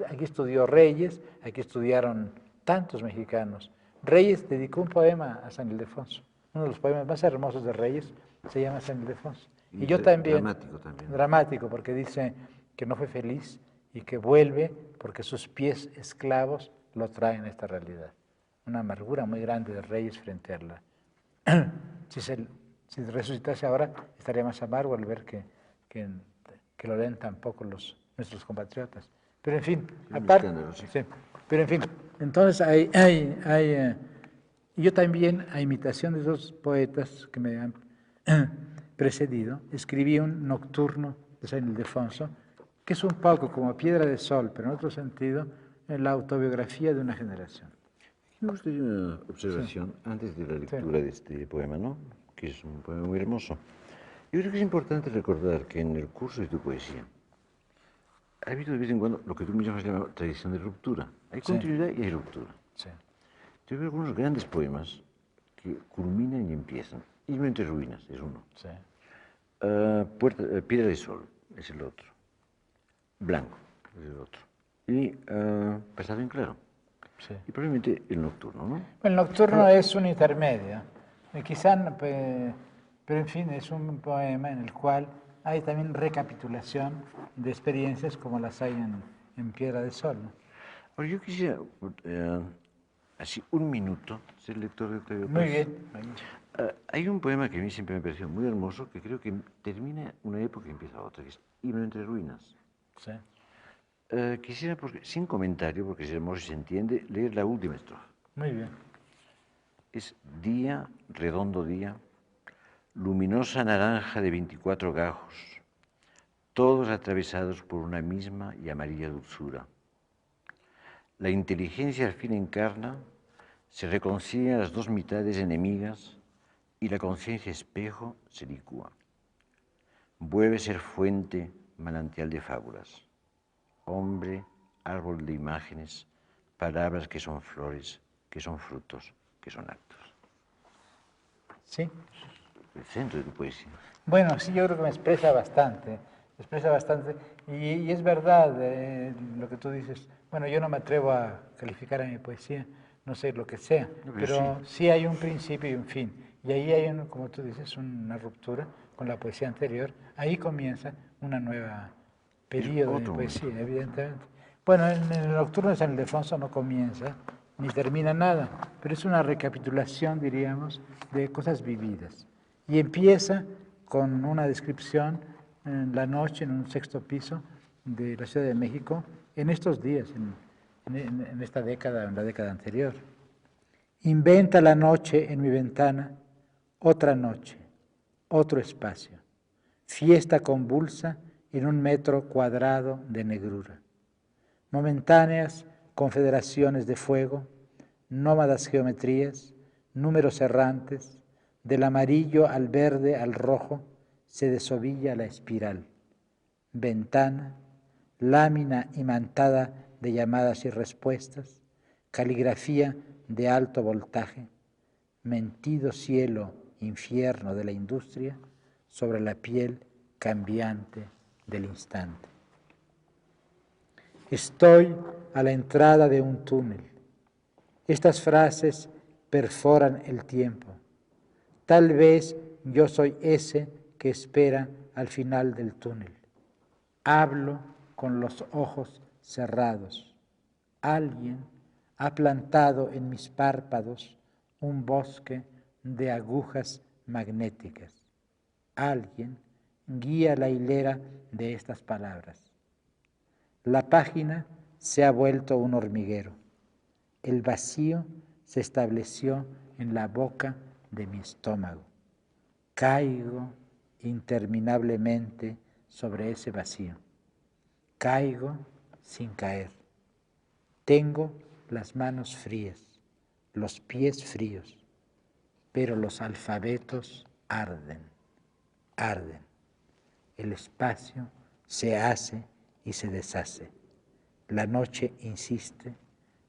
aquí estudió Reyes, aquí estudiaron tantos mexicanos. Reyes dedicó un poema a San Ildefonso. Uno de los poemas más hermosos de Reyes se llama San Ildefonso. Y yo también. Dramático también. Dramático, porque dice que no fue feliz y que vuelve porque sus pies esclavos lo traen a esta realidad. Una amargura muy grande de Reyes frente a la... Si resucitase ahora, estaría más amargo al ver que lo leen tampoco nuestros compatriotas. Pero en fin, aparte... Sí. Pero en fin, entonces yo también, a imitación de esos poetas que me han precedido, escribí un nocturno de San Ildefonso, que es un poco como Piedra de Sol, pero en otro sentido, en la autobiografía de una generación. Me gustaría una observación antes de la lectura de este poema, ¿no? Que es un poema muy hermoso. Yo creo que es importante recordar que en el curso de tu poesía ha habido de vez en cuando lo que tú mismo has llamado tradición de ruptura. Hay continuidad y hay ruptura. Sí. Yo veo algunos grandes poemas que culminan y empiezan. Himno entre ruinas es uno. Sí. Piedra de Sol es el otro. Blanco es el otro. Y Pasado en Claro. Sí. Y probablemente el nocturno, ¿no? El nocturno es un intermedio. Quizá, pero en fin, es un poema en el cual hay también recapitulación de experiencias como las hay en Piedra de Sol, ¿no? Ahora, yo quisiera, así un minuto, ser lector de Octavio Paz. Muy bien. Hay un poema que a mí siempre me pareció muy hermoso, que creo que termina una época y empieza otra, que es Himno entre ruinas. Sí. Quisiera, sin comentario, porque es hermoso y se entiende, leer la última estrofa. Muy bien. Es día, redondo día, luminosa naranja de 24 gajos, todos atravesados por una misma y amarilla dulzura. La inteligencia al fin encarna, se reconcilian las dos mitades enemigas y la conciencia espejo se licúa. Vuelve a ser fuente, manantial de fábulas. Hombre, árbol de imágenes, palabras que son flores, que son frutos, que son actos. Sí. El centro de tu poesía. Bueno, sí, yo creo que me expresa bastante, y es verdad lo que tú dices. Bueno, yo no me atrevo a calificar a mi poesía, no sé lo que sea, pero sí hay un principio y un fin, y ahí hay, como tú dices, una ruptura con la poesía anterior. Ahí comienza una nueva periodo de poesía, evidentemente. Bueno, en el Nocturno de San Ildefonso no comienza ni termina nada, pero es una recapitulación, diríamos, de cosas vividas. Y empieza con una descripción en la noche, en un sexto piso de la Ciudad de México, en estos días, en esta década, en la década anterior. Inventa la noche en mi ventana, otra noche, otro espacio, fiesta convulsa en un metro cuadrado de negrura. Momentáneas confederaciones de fuego, nómadas geometrías, números errantes, del amarillo al verde al rojo se desovilla la espiral. Ventana, lámina imantada de llamadas y respuestas, caligrafía de alto voltaje, mentido cielo, infierno de la industria sobre la piel cambiante del instante. Estoy a la entrada de un túnel. Estas frases perforan el tiempo. Tal vez yo soy ese que espera al final del túnel. Hablo con los ojos cerrados. Alguien ha plantado en mis párpados un bosque de agujas magnéticas. Alguien guía la hilera de estas palabras. La página se ha vuelto un hormiguero. El vacío se estableció en la boca de mi estómago. Caigo interminablemente sobre ese vacío. Caigo sin caer. Tengo las manos frías, los pies fríos, pero los alfabetos arden, arden. El espacio se hace y se deshace. La noche insiste,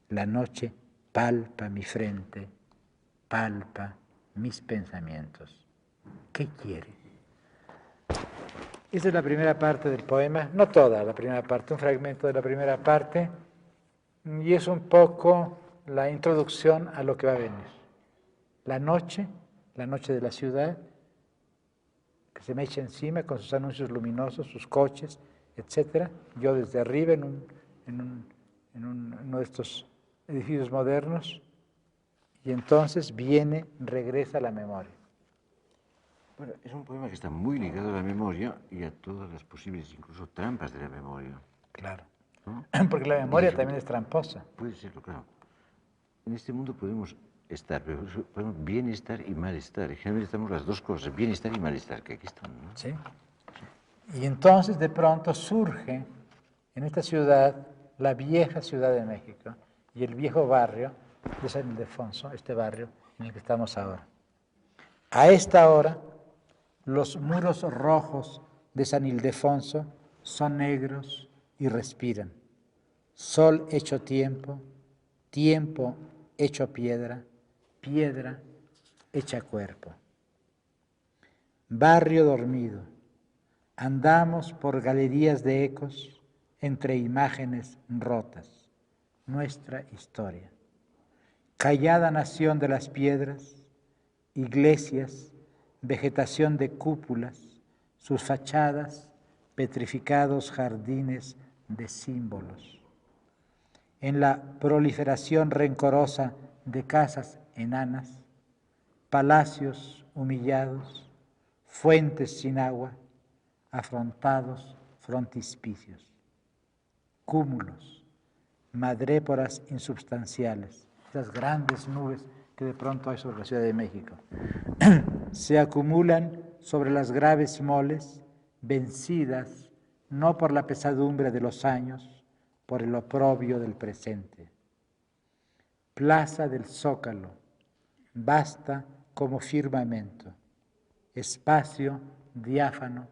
la noche palpa mi frente, palpa mis pensamientos. ¿Qué quiere? Esa es la primera parte del poema, no toda la primera parte, un fragmento de la primera parte, y es un poco la introducción a lo que va a venir. La noche de la ciudad, que se me echa encima con sus anuncios luminosos, sus coches, etcétera. Yo desde arriba en uno de estos edificios modernos, y entonces regresa la memoria. Bueno, es un poema que está muy ligado a la memoria y a todas las posibles, incluso trampas de la memoria. Claro, ¿no? porque la memoria también es tramposa. Puede serlo, claro. En este mundo podemos estar, pero podemos bienestar y malestar. Y generalmente estamos las dos cosas, bienestar y malestar, que aquí están, ¿no? Sí. Y entonces de pronto surge en esta ciudad, la vieja Ciudad de México y el viejo barrio de San Ildefonso, este barrio en el que estamos ahora. A esta hora, los muros rojos de San Ildefonso son negros y respiran. Sol hecho tiempo, tiempo hecho piedra, piedra hecha cuerpo. Barrio dormido. Andamos por galerías de ecos entre imágenes rotas. Nuestra historia. Callada nación de las piedras, iglesias, vegetación de cúpulas, sus fachadas, petrificados jardines de símbolos. En la proliferación rencorosa de casas enanas, palacios humillados, fuentes sin agua, afrontados frontispicios, cúmulos, madréporas insubstanciales, esas grandes nubes que de pronto hay sobre la Ciudad de México, se acumulan sobre las graves moles, vencidas no por la pesadumbre de los años, por el oprobio del presente. Plaza del Zócalo, vasta como firmamento, espacio diáfano,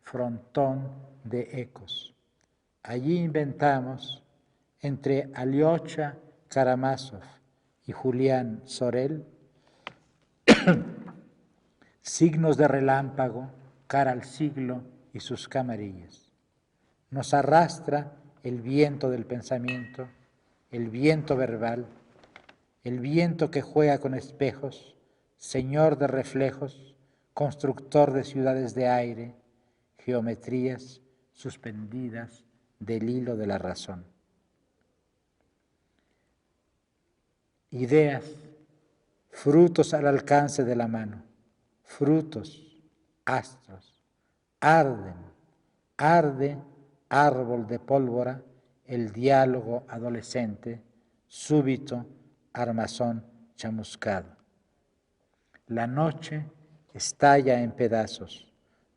frontón de ecos. Allí inventamos, entre Alyosha Karamazov y Julián Sorel, signos de relámpago, cara al siglo y sus camarillas. Nos arrastra el viento del pensamiento, el viento verbal, el viento que juega con espejos, señor de reflejos, constructor de ciudades de aire, geometrías suspendidas del hilo de la razón. Ideas, frutos al alcance de la mano, frutos, astros, arden, arde, árbol de pólvora, el diálogo adolescente, súbito, armazón chamuscado. La noche estalla en pedazos,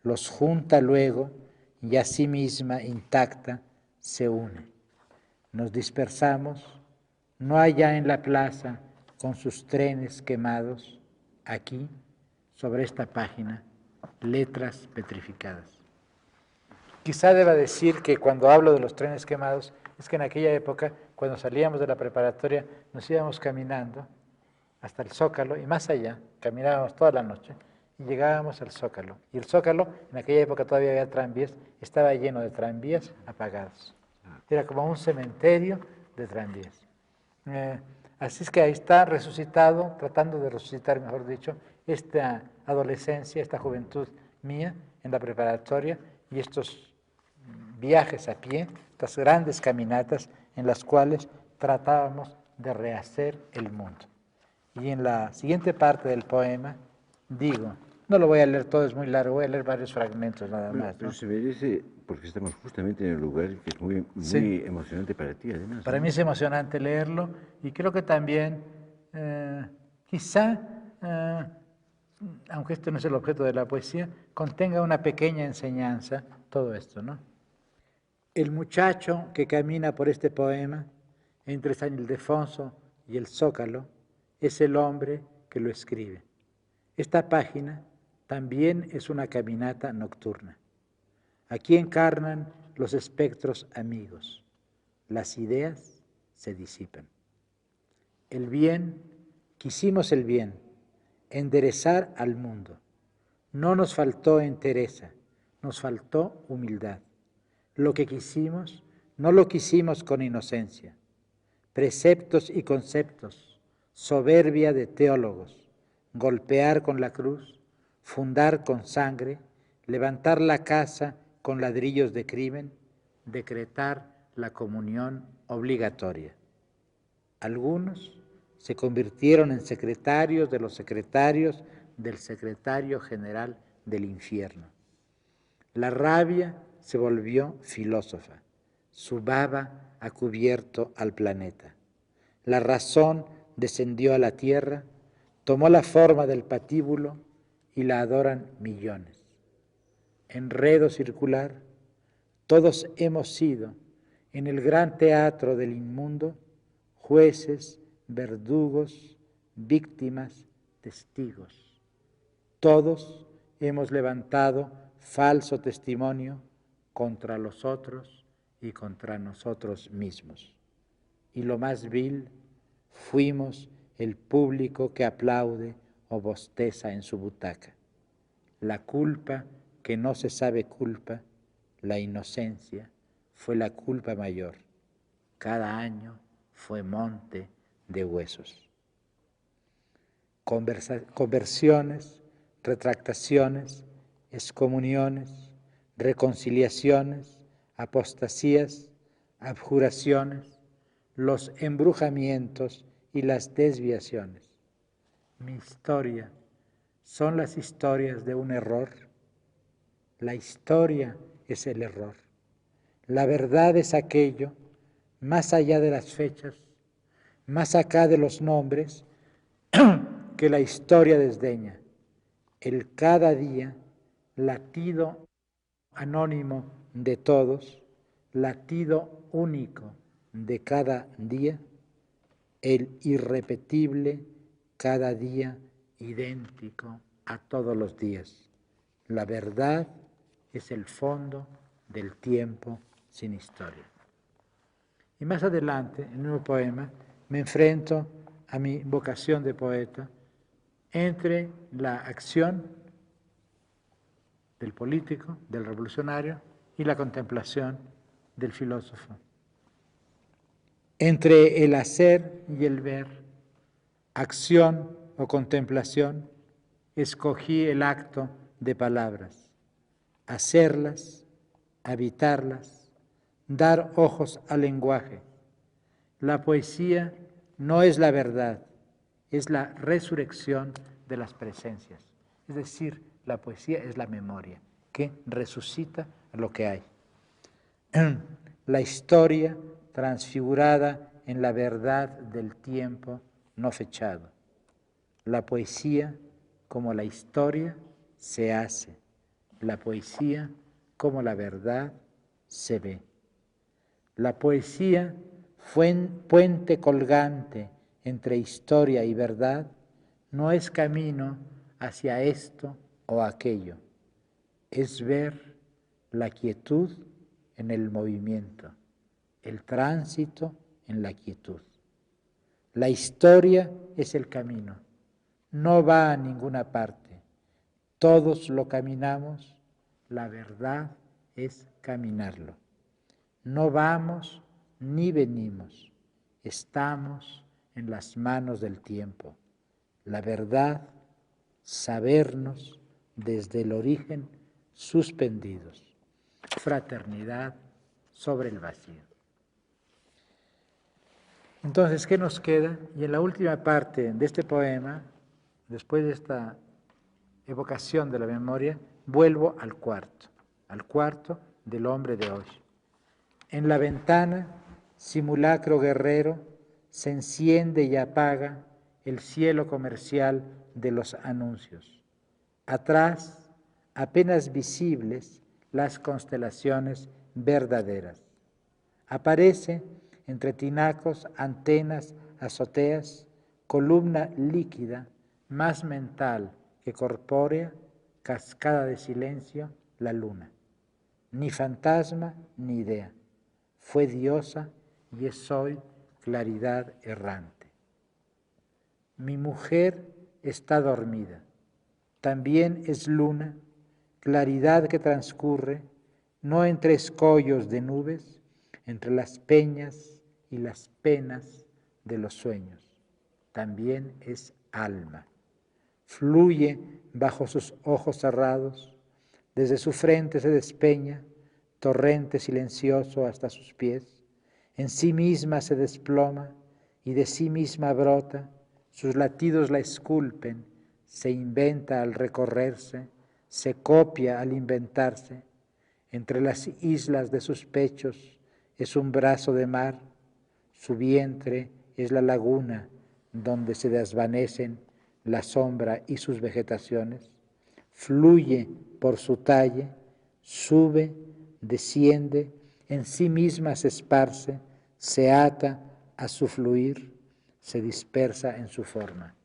los junta luego y a sí misma intacta se une. Nos dispersamos, no allá en la plaza con sus trenes quemados, aquí, sobre esta página, letras petrificadas. Quizá deba decir que cuando hablo de los trenes quemados, es que en aquella época, cuando salíamos de la preparatoria, nos íbamos caminando hasta el Zócalo y más allá, caminábamos toda la noche y llegábamos al Zócalo. Y el Zócalo, en aquella época todavía había tranvías, estaba lleno de tranvías apagados. Era como un cementerio de tranvías. Así es que ahí está resucitado, tratando de resucitar, mejor dicho, esta adolescencia, esta juventud mía en la preparatoria y estos viajes a pie, estas grandes caminatas en las cuales tratábamos de rehacer el mundo. Y en la siguiente parte del poema digo, no lo voy a leer todo, es muy largo, voy a leer varios fragmentos nada más. Pero ¿no? se merece, porque estamos justamente en el lugar que es muy Sí. emocionante para ti, además. Para ¿no? mí es emocionante leerlo y creo que también, quizá, aunque esto no es el objeto de la poesía, contenga una pequeña enseñanza todo esto, ¿no? El muchacho que camina por este poema entre San Ildefonso y el Zócalo es el hombre que lo escribe. Esta página también es una caminata nocturna. Aquí encarnan los espectros amigos. Las ideas se disipan. El bien, quisimos el bien, enderezar al mundo. No nos faltó entereza, nos faltó humildad. Lo que quisimos, no lo quisimos con inocencia. Preceptos y conceptos, soberbia de teólogos, golpear con la cruz, fundar con sangre, levantar la casa con ladrillos de crimen, decretar la comunión obligatoria. Algunos se convirtieron en secretarios de los secretarios del secretario general del infierno. La rabia se volvió filósofa, su baba ha cubierto al planeta. La razón descendió a la tierra, tomó la forma del patíbulo y la adoran millones. Enredo circular, todos hemos sido, en el gran teatro del inmundo, jueces, verdugos, víctimas, testigos. Todos hemos levantado falso testimonio contra los otros y contra nosotros mismos. Y lo más vil, fuimos el público que aplaude o bosteza en su butaca. La culpa que no se sabe culpa, la inocencia, fue la culpa mayor. Cada año fue monte de huesos. Conversiones, retractaciones, excomuniones, reconciliaciones, apostasías, abjuraciones, los embrujamientos y las desviaciones. Mi historia son las historias de un error. La historia es el error. La verdad es aquello, más allá de las fechas, más acá de los nombres, que la historia desdeña. El cada día, latido anónimo de todos, latido único de cada día, el irrepetible cada día idéntico a todos los días. La verdad es el fondo del tiempo sin historia. Y más adelante, en un nuevo poema, me enfrento a mi vocación de poeta entre la acción del político, del revolucionario, y la contemplación del filósofo. Entre el hacer y el ver, acción o contemplación, escogí el acto de palabras, hacerlas, habitarlas, dar ojos al lenguaje. La poesía no es la verdad, es la resurrección de las presencias. Es decir, la poesía es la memoria que resucita lo que hay. La historia transfigurada en la verdad del tiempo no fechado. La poesía, como la historia, se hace. La poesía, como la verdad, se ve. La poesía, puente colgante entre historia y verdad, no es camino hacia esto o aquello. Es ver la quietud en el movimiento, el tránsito en la quietud. La historia es el camino, no va a ninguna parte. Todos lo caminamos, la verdad es caminarlo. No vamos ni venimos, estamos en las manos del tiempo. La verdad, sabernos desde el origen suspendidos. Fraternidad sobre el vacío. Entonces, ¿qué nos queda? Y en la última parte de este poema, después de esta evocación de la memoria, vuelvo al cuarto del hombre de hoy. En la ventana, simulacro guerrero, se enciende y apaga el cielo comercial de los anuncios. Atrás, apenas visibles, las constelaciones verdaderas. Aparece entre tinacos, antenas, azoteas, columna líquida, más mental que corpórea, cascada de silencio, la luna. Ni fantasma ni idea. Fue diosa y es hoy claridad errante. Mi mujer está dormida. También es luna, claridad que transcurre, no entre escollos de nubes, entre las peñas y las penas de los sueños. También es alma. Fluye bajo sus ojos cerrados, desde su frente se despeña, torrente silencioso hasta sus pies, en sí misma se desploma y de sí misma brota, sus latidos la esculpen, se inventa al recorrerse, se copia al inventarse, entre las islas de sus pechos es un brazo de mar, su vientre es la laguna donde se desvanecen la sombra y sus vegetaciones, fluye por su talle, sube, desciende, en sí misma se esparce, se ata a su fluir, se dispersa en su forma.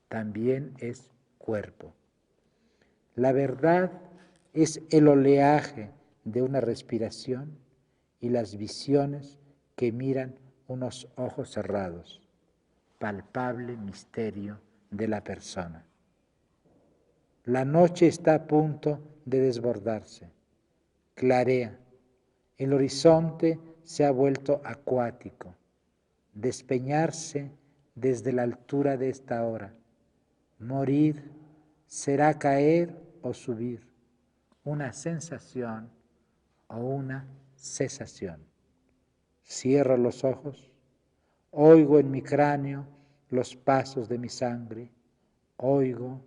También es cuerpo. La verdad es el oleaje de una respiración y las visiones que miran unos ojos cerrados, palpable misterio de la persona. La noche está a punto de desbordarse, clarea, el horizonte se ha vuelto acuático, despeñarse desde la altura de esta hora, morir será caer o subir, una sensación o una cesación. Cierro los ojos, oigo en mi cráneo los pasos de mi sangre, oigo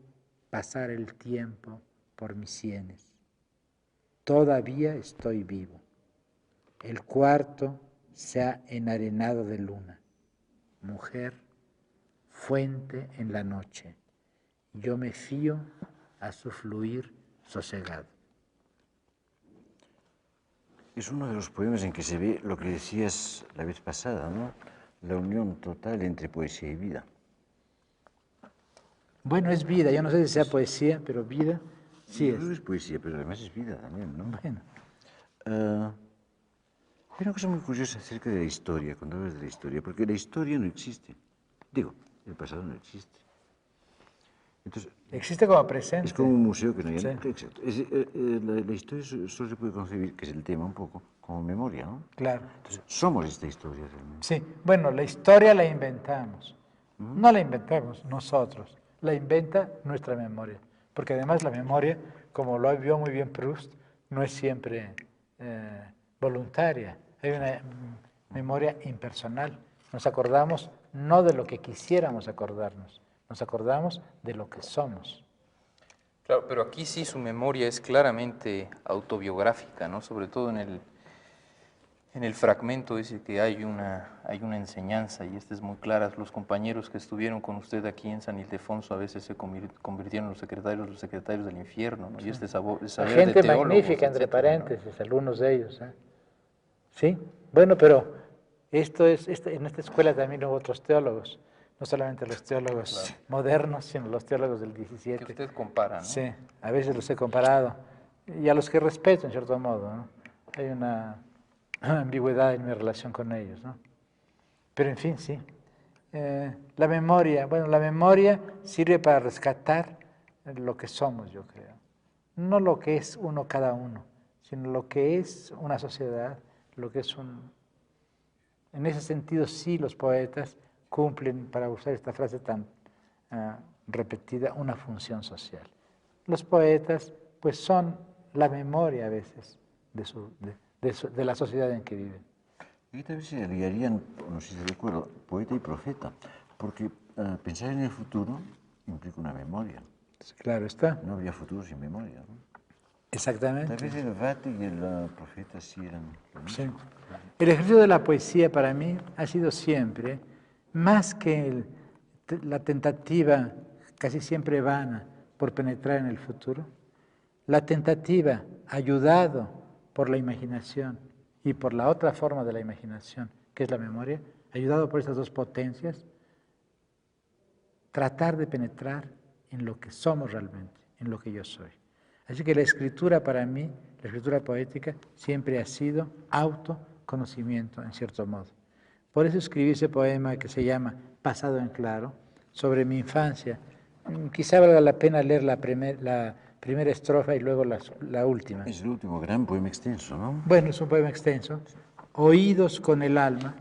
pasar el tiempo por mis sienes. Todavía estoy vivo. El cuarto se ha enarenado de luna. Mujer, fuente en la noche. Yo me fío a su fluir sosegado. Es uno de los poemas en que se ve lo que decías la vez pasada, ¿no? La unión total entre poesía y vida. Bueno, es vida, yo no sé si sea poesía, pero vida sí es. No es poesía, pero además es vida también, ¿no? Bueno. Hay una cosa muy curiosa acerca de la historia, cuando hablas de la historia, porque la historia no existe. Digo, el pasado no existe. Entonces, existe como presente. es como un museo que no hay. Sí. Exacto. La historia solo se puede concebir, que es el tema un poco, como memoria, ¿no? Claro. Entonces, somos esta historia realmente. Sí, bueno, la historia la inventamos. No la inventamos nosotros, la inventa nuestra memoria. Porque además la memoria, como lo vio muy bien Proust, no es siempre voluntaria. Hay una memoria impersonal. Nos acordamos no de lo que quisiéramos acordarnos, nos acordamos de lo que somos. Claro, pero aquí sí su memoria es claramente autobiográfica, ¿no? Sobre todo en el fragmento dice que hay una enseñanza, y esta es muy clara. Los compañeros que estuvieron con usted aquí en San Ildefonso a veces se convirtieron en los secretarios del infierno, ¿no? Y este saber Gente de teólogos, magnífica, entre etcétera, ¿no? paréntesis, algunos de ellos. Sí, bueno, pero en esta escuela también hubo otros teólogos, no solamente los teólogos modernos, sino los teólogos del 17. Que usted compara, ¿no? Sí, a veces los he comparado, y a los que respeto en cierto modo, ¿no? Hay una ambigüedad en mi relación con ellos, ¿no? Pero en fin, sí. La memoria sirve para rescatar lo que somos, yo creo. No lo que es uno cada uno, sino lo que es una sociedad, lo que es un... En ese sentido, sí, los poetas cumplen, para usar esta frase tan repetida, una función social. Los poetas, pues, son la memoria a veces de la sociedad en que viven. Y tal vez se liarían, no sé si de acuerdo, poeta y profeta, porque pensar en el futuro implica una memoria. Claro está. No habría futuro sin memoria, ¿no? Exactamente. Tal vez el vate y el profeta sí eran lo mismo. Sí. El ejercicio de la poesía para mí ha sido siempre, más que la tentativa casi siempre vana por penetrar en el futuro, la tentativa ayudado por la imaginación y por la otra forma de la imaginación, que es la memoria, ayudado por estas dos potencias, tratar de penetrar en lo que somos realmente, en lo que yo soy. Así que la escritura para mí, la escritura poética, siempre ha sido autoconocimiento, en cierto modo. Por eso escribí ese poema que se llama Pasado en Claro, sobre mi infancia. Quizá valga la pena leer la primera estrofa y luego la última. Es el último gran poema extenso, ¿no? Bueno, es un poema extenso. Oídos con el alma.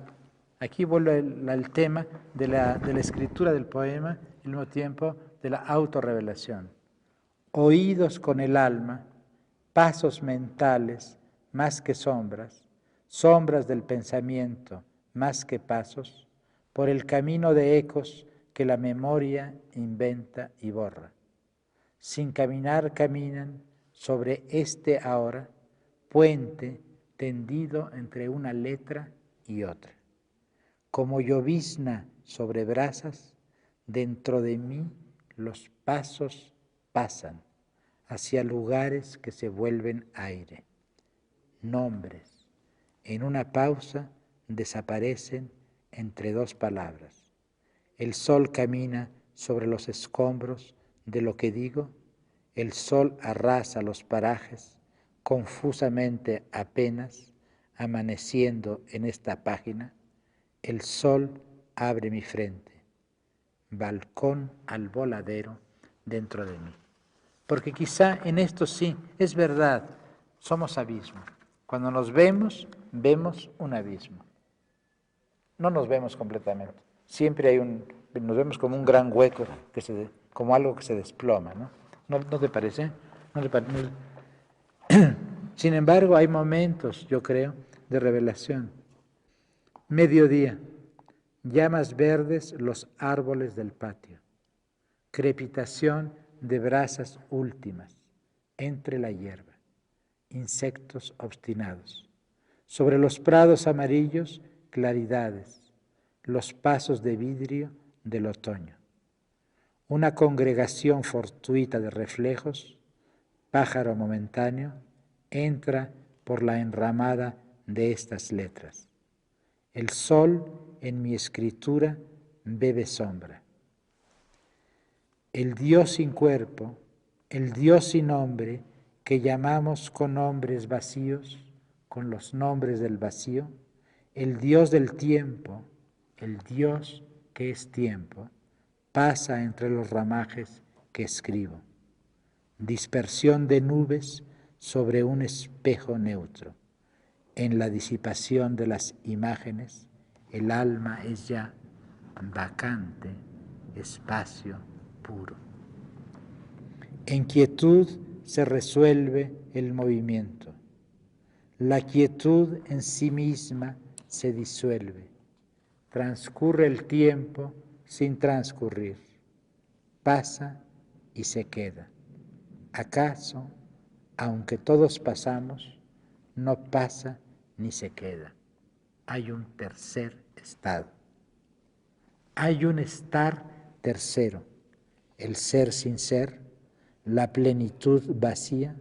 Aquí vuelve el tema de la escritura del poema y al mismo tiempo de la autorrevelación. Oídos con el alma, pasos mentales más que sombras, sombras del pensamiento más que pasos, por el camino de ecos que la memoria inventa y borra. Sin caminar caminan sobre este ahora, puente tendido entre una letra y otra. Como llovizna sobre brasas, dentro de mí los pasos pasan hacia lugares que se vuelven aire. Nombres, en una pausa, desaparecen entre dos palabras. El sol camina sobre los escombros de lo que digo, el sol arrasa los parajes, confusamente apenas, amaneciendo en esta página, el sol abre mi frente, balcón al voladero dentro de mí. Porque quizá en esto sí, es verdad, somos abismo. Cuando nos vemos, vemos un abismo. No nos vemos completamente. Siempre nos vemos como un gran hueco, como algo que se desploma, ¿no? ¿No te parece? ¿No te parece? Sin embargo, hay momentos, yo creo, de revelación. Mediodía, llamas verdes los árboles del patio. Crepitación de brasas últimas entre la hierba. Insectos obstinados. Sobre los prados amarillos, claridades. Los pasos de vidrio del otoño. Una congregación fortuita de reflejos, pájaro momentáneo, entra por la enramada de estas letras. El sol en mi escritura bebe sombra. El Dios sin cuerpo, el Dios sin nombre, que llamamos con nombres vacíos, con los nombres del vacío, el Dios del tiempo, el Dios que es tiempo, pasa entre los ramajes que escribo. Dispersión de nubes sobre un espejo neutro. En la disipación de las imágenes, el alma es ya vacante, espacio puro. En quietud se resuelve el movimiento. La quietud en sí misma se disuelve. Transcurre el tiempo sin transcurrir. Pasa y se queda. ¿Acaso, aunque todos pasamos, no pasa ni se queda? Hay un tercer estado. Hay un estar tercero, el ser sin ser, la plenitud vacía,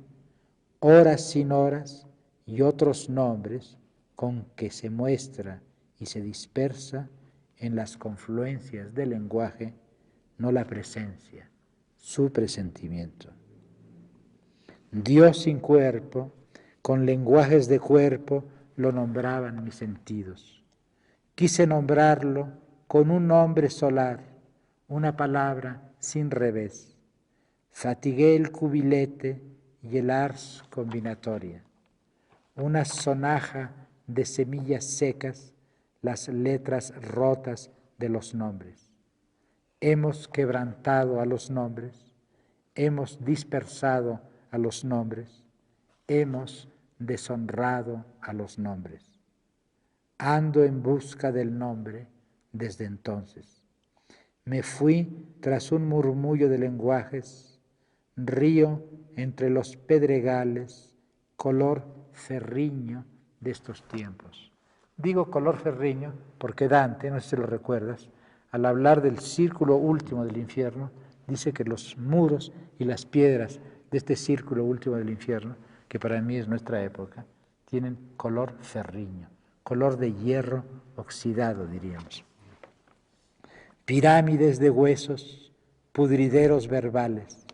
horas sin horas y otros nombres con que se muestra y se dispersa en las confluencias del lenguaje, no la presencia, su presentimiento. Dios sin cuerpo, con lenguajes de cuerpo, lo nombraban mis sentidos. Quise nombrarlo con un nombre solar, una palabra sin revés. Fatigué el cubilete y el ars combinatoria. Una sonaja de semillas secas, las letras rotas de los nombres. Hemos quebrantado a los nombres, hemos dispersado a los nombres, hemos deshonrado a los nombres. Ando en busca del nombre desde entonces. Me fui tras un murmullo de lenguajes, río entre los pedregales, color ferriño de estos tiempos. Digo color ferriño porque Dante, no sé si lo recuerdas, al hablar del círculo último del infierno, dice que los muros y las piedras de este círculo último del infierno, que para mí es nuestra época, tienen color ferriño, color de hierro oxidado, diríamos. Pirámides de huesos, pudrideros verbales.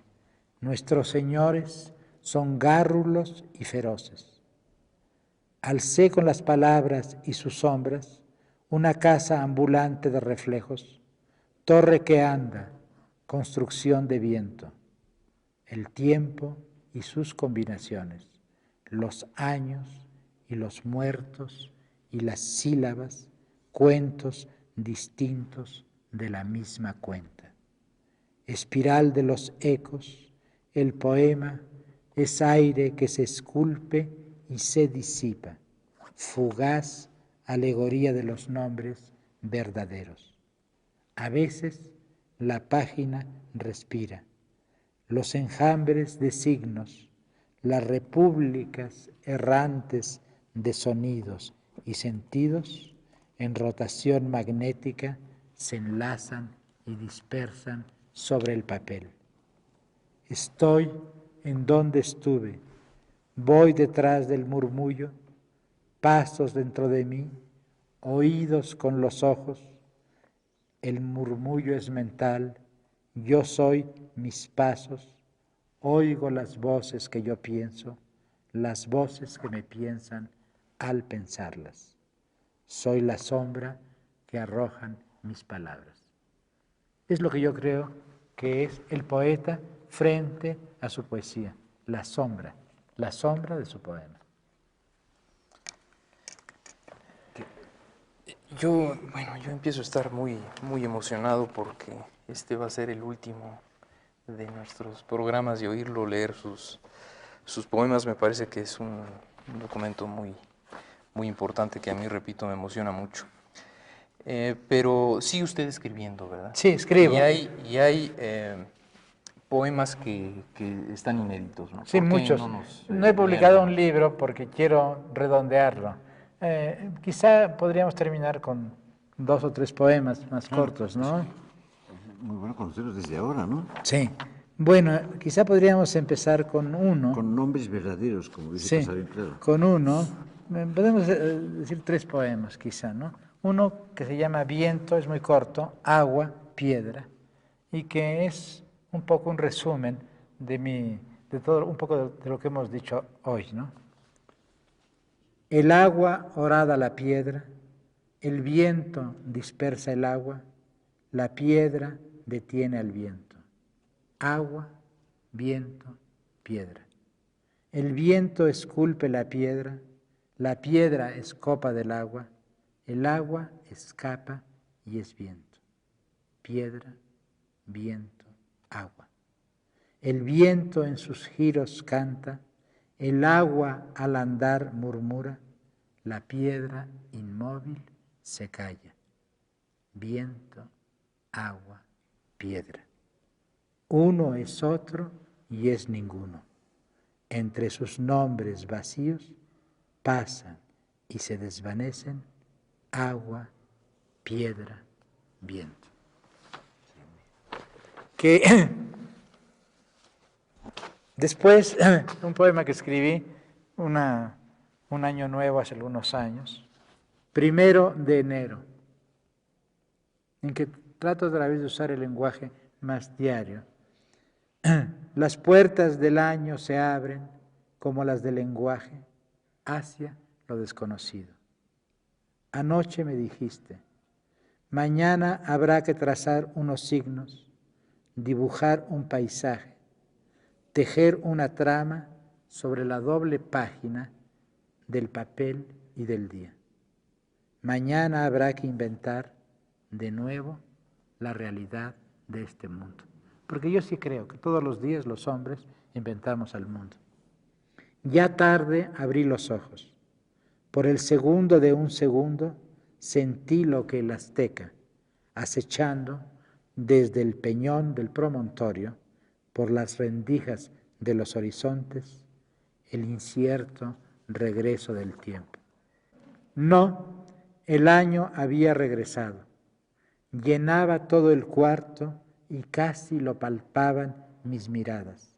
Nuestros señores son gárrulos y feroces. Alcé con las palabras y sus sombras una casa ambulante de reflejos, torre que anda, construcción de viento. El tiempo y sus combinaciones, los años y los muertos y las sílabas, cuentos distintos de la misma cuenta. Espiral de los ecos, el poema es aire que se esculpe y se disipa, fugaz alegoría de los nombres verdaderos. A veces la página respira, los enjambres de signos, las repúblicas errantes de sonidos y sentidos en rotación magnética se enlazan y dispersan sobre el papel. Estoy en donde estuve, voy detrás del murmullo, pasos dentro de mí, oídos con los ojos. El murmullo es mental, yo soy mis pasos, oigo las voces que yo pienso, las voces que me piensan al pensarlas. Soy la sombra que arrojan mis palabras. Es lo que yo creo que es el poeta frente a su poesía, la sombra de su poema. Yo empiezo a estar muy emocionado porque este va a ser el último de nuestros programas y oírlo leer sus poemas me parece que es un documento muy importante que a mí, repito, me emociona mucho. Pero sigue usted escribiendo, ¿verdad? Sí, escribo. Y hay poemas que están inéditos, ¿no? Sí, muchos. No he publicado un libro porque quiero redondearlo. Quizá podríamos terminar con 2 o 3 poemas más cortos, ¿no? Muy bueno conocerlos desde ahora, ¿no? Sí. Bueno, quizá podríamos empezar con uno. Con nombres verdaderos, como dice Casarín, claro. Con uno. Podemos decir 3 poemas, quizá, ¿no? Uno que se llama Viento, es muy corto, Agua, Piedra, y que es un poco un resumen de todo, un poco de lo que hemos dicho hoy, ¿no? El agua horada la piedra, el viento dispersa el agua, la piedra detiene al viento. Agua, viento, piedra. El viento esculpe la piedra es copa del agua, el agua escapa y es viento. Piedra, viento, agua. El viento en sus giros canta, el agua al andar murmura, la piedra inmóvil se calla. Viento, agua, piedra. Uno es otro y es ninguno. Entre sus nombres vacíos pasan y se desvanecen agua, piedra, viento. Que después, un poema que escribí un año nuevo hace algunos años, 1 de enero, en que trato otra vez de usar el lenguaje más diario. Las puertas del año se abren como las del lenguaje hacia lo desconocido. Anoche me dijiste, mañana habrá que trazar unos signos, dibujar un paisaje, tejer una trama sobre la doble página del papel y del día. Mañana habrá que inventar de nuevo la realidad de este mundo. Porque yo sí creo que todos los días los hombres inventamos al mundo. Ya tarde abrí los ojos. Por el segundo de un segundo sentí lo que el azteca, acechando desde el peñón del promontorio, por las rendijas de los horizontes, el incierto regreso del tiempo. No, el año había regresado. Llenaba todo el cuarto y casi lo palpaban mis miradas.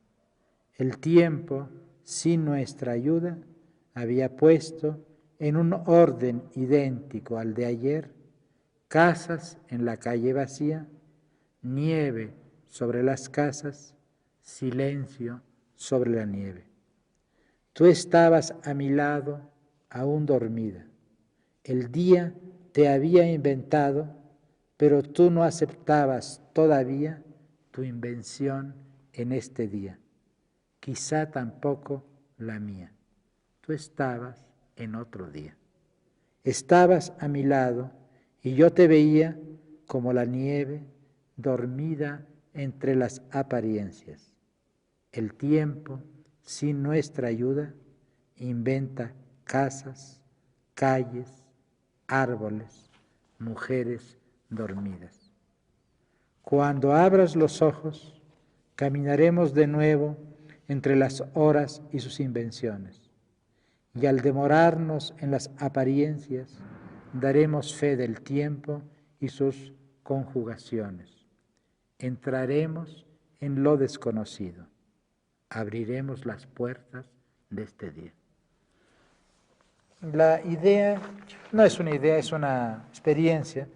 El tiempo, sin nuestra ayuda, había puesto en un orden idéntico al de ayer, casas en la calle vacía, nieve sobre las casas, silencio sobre la nieve. Tú estabas a mi lado, aún dormida. El día te había inventado, pero tú no aceptabas todavía tu invención en este día. Quizá tampoco la mía. Tú estabas en otro día. Estabas a mi lado y yo te veía como la nieve dormida entre las apariencias. El tiempo, sin nuestra ayuda, inventa casas, calles, árboles, mujeres dormidas. Cuando abras los ojos, caminaremos de nuevo entre las horas y sus invenciones. Y al demorarnos en las apariencias, daremos fe del tiempo y sus conjugaciones. Entraremos en lo desconocido. Abriremos las puertas de este día. La idea no es una idea, es una experiencia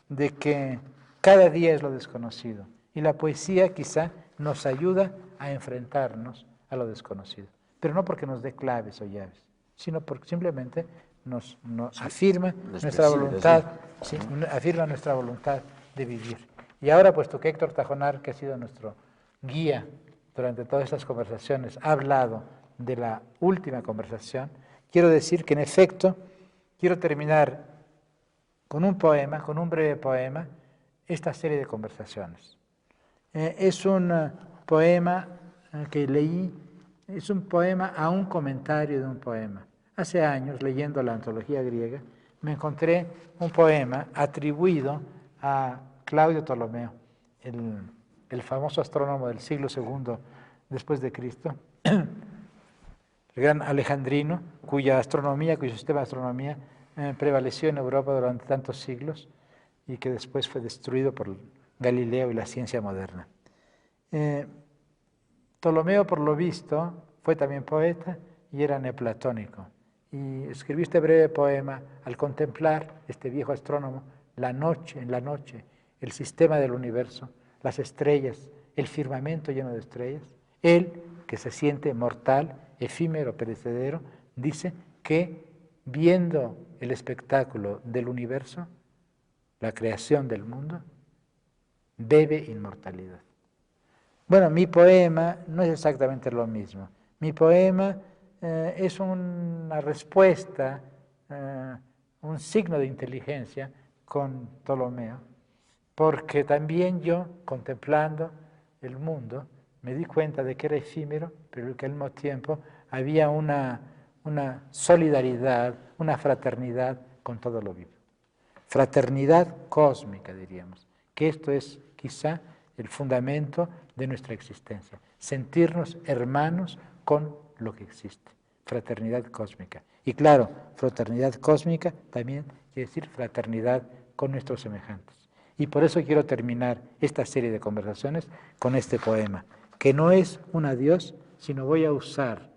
de que cada día es lo desconocido. Y la poesía quizá nos ayuda a enfrentarnos a lo desconocido. Pero no porque nos dé claves o llaves, sino porque simplemente nos afirma nuestra voluntad, sí, afirma nuestra voluntad de vivir. Y ahora, puesto que Héctor Tajonar, que ha sido nuestro guía durante todas estas conversaciones, ha hablado de la última conversación, quiero decir que en efecto quiero terminar con un poema, con un breve poema, esta serie de conversaciones. Es un poema que leí, es un poema a un comentario de un poema. Hace años, leyendo la antología griega, me encontré un poema atribuido a Claudio Ptolomeo, el famoso astrónomo del siglo II después de Cristo, el gran alejandrino, cuyo sistema de astronomía prevaleció en Europa durante tantos siglos y que después fue destruido por Galileo y la ciencia moderna. Ptolomeo, por lo visto, fue también poeta y era neoplatónico. Y escribió este breve poema al contemplar, este viejo astrónomo, en la noche, el sistema del universo, las estrellas, el firmamento lleno de estrellas. Él, que se siente mortal, efímero, perecedero, dice que viendo el espectáculo del universo, la creación del mundo, bebe inmortalidad. Bueno, mi poema no es exactamente lo mismo. Mi poema es una respuesta, un signo de inteligencia con Ptolomeo, porque también yo, contemplando el mundo, me di cuenta de que era efímero, pero que al mismo tiempo había una solidaridad, una fraternidad con todo lo vivo. Fraternidad cósmica, diríamos, que esto es quizá el fundamento de nuestra existencia, sentirnos hermanos con lo que existe, fraternidad cósmica. Y claro, fraternidad cósmica también quiere decir fraternidad con nuestros semejantes. Y por eso quiero terminar esta serie de conversaciones con este poema, que no es un adiós, sino voy a usar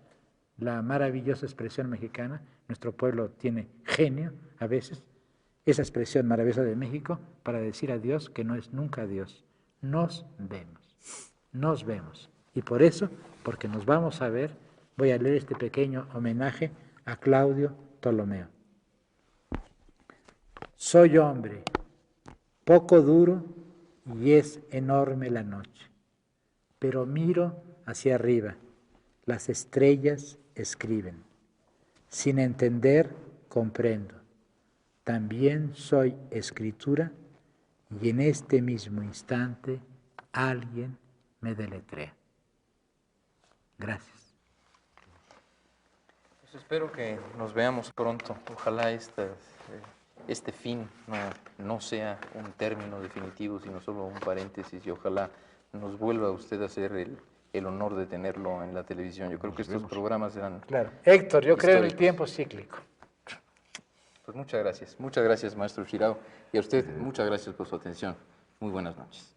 la maravillosa expresión mexicana. Nuestro pueblo tiene genio a veces, esa expresión maravillosa de México para decir adiós, que no es nunca adiós. Nos vemos. Y por eso, porque nos vamos a ver, voy a leer este pequeño homenaje a Claudio Ptolomeo. Soy hombre, poco duro y es enorme la noche, pero miro hacia arriba, las estrellas escriben. Sin entender, comprendo. También soy escritura y en este mismo instante alguien me deletrea. Gracias. Pues espero que nos veamos pronto. Ojalá este fin no sea un término definitivo, sino solo un paréntesis, y ojalá nos vuelva usted a hacer el honor de tenerlo en la televisión. Yo creo que estos programas eran... Claro. Héctor, yo creo en el históricos. tiempo cíclico. Pues muchas gracias, maestro Shirao, y a usted muchas gracias por su atención. Muy buenas noches.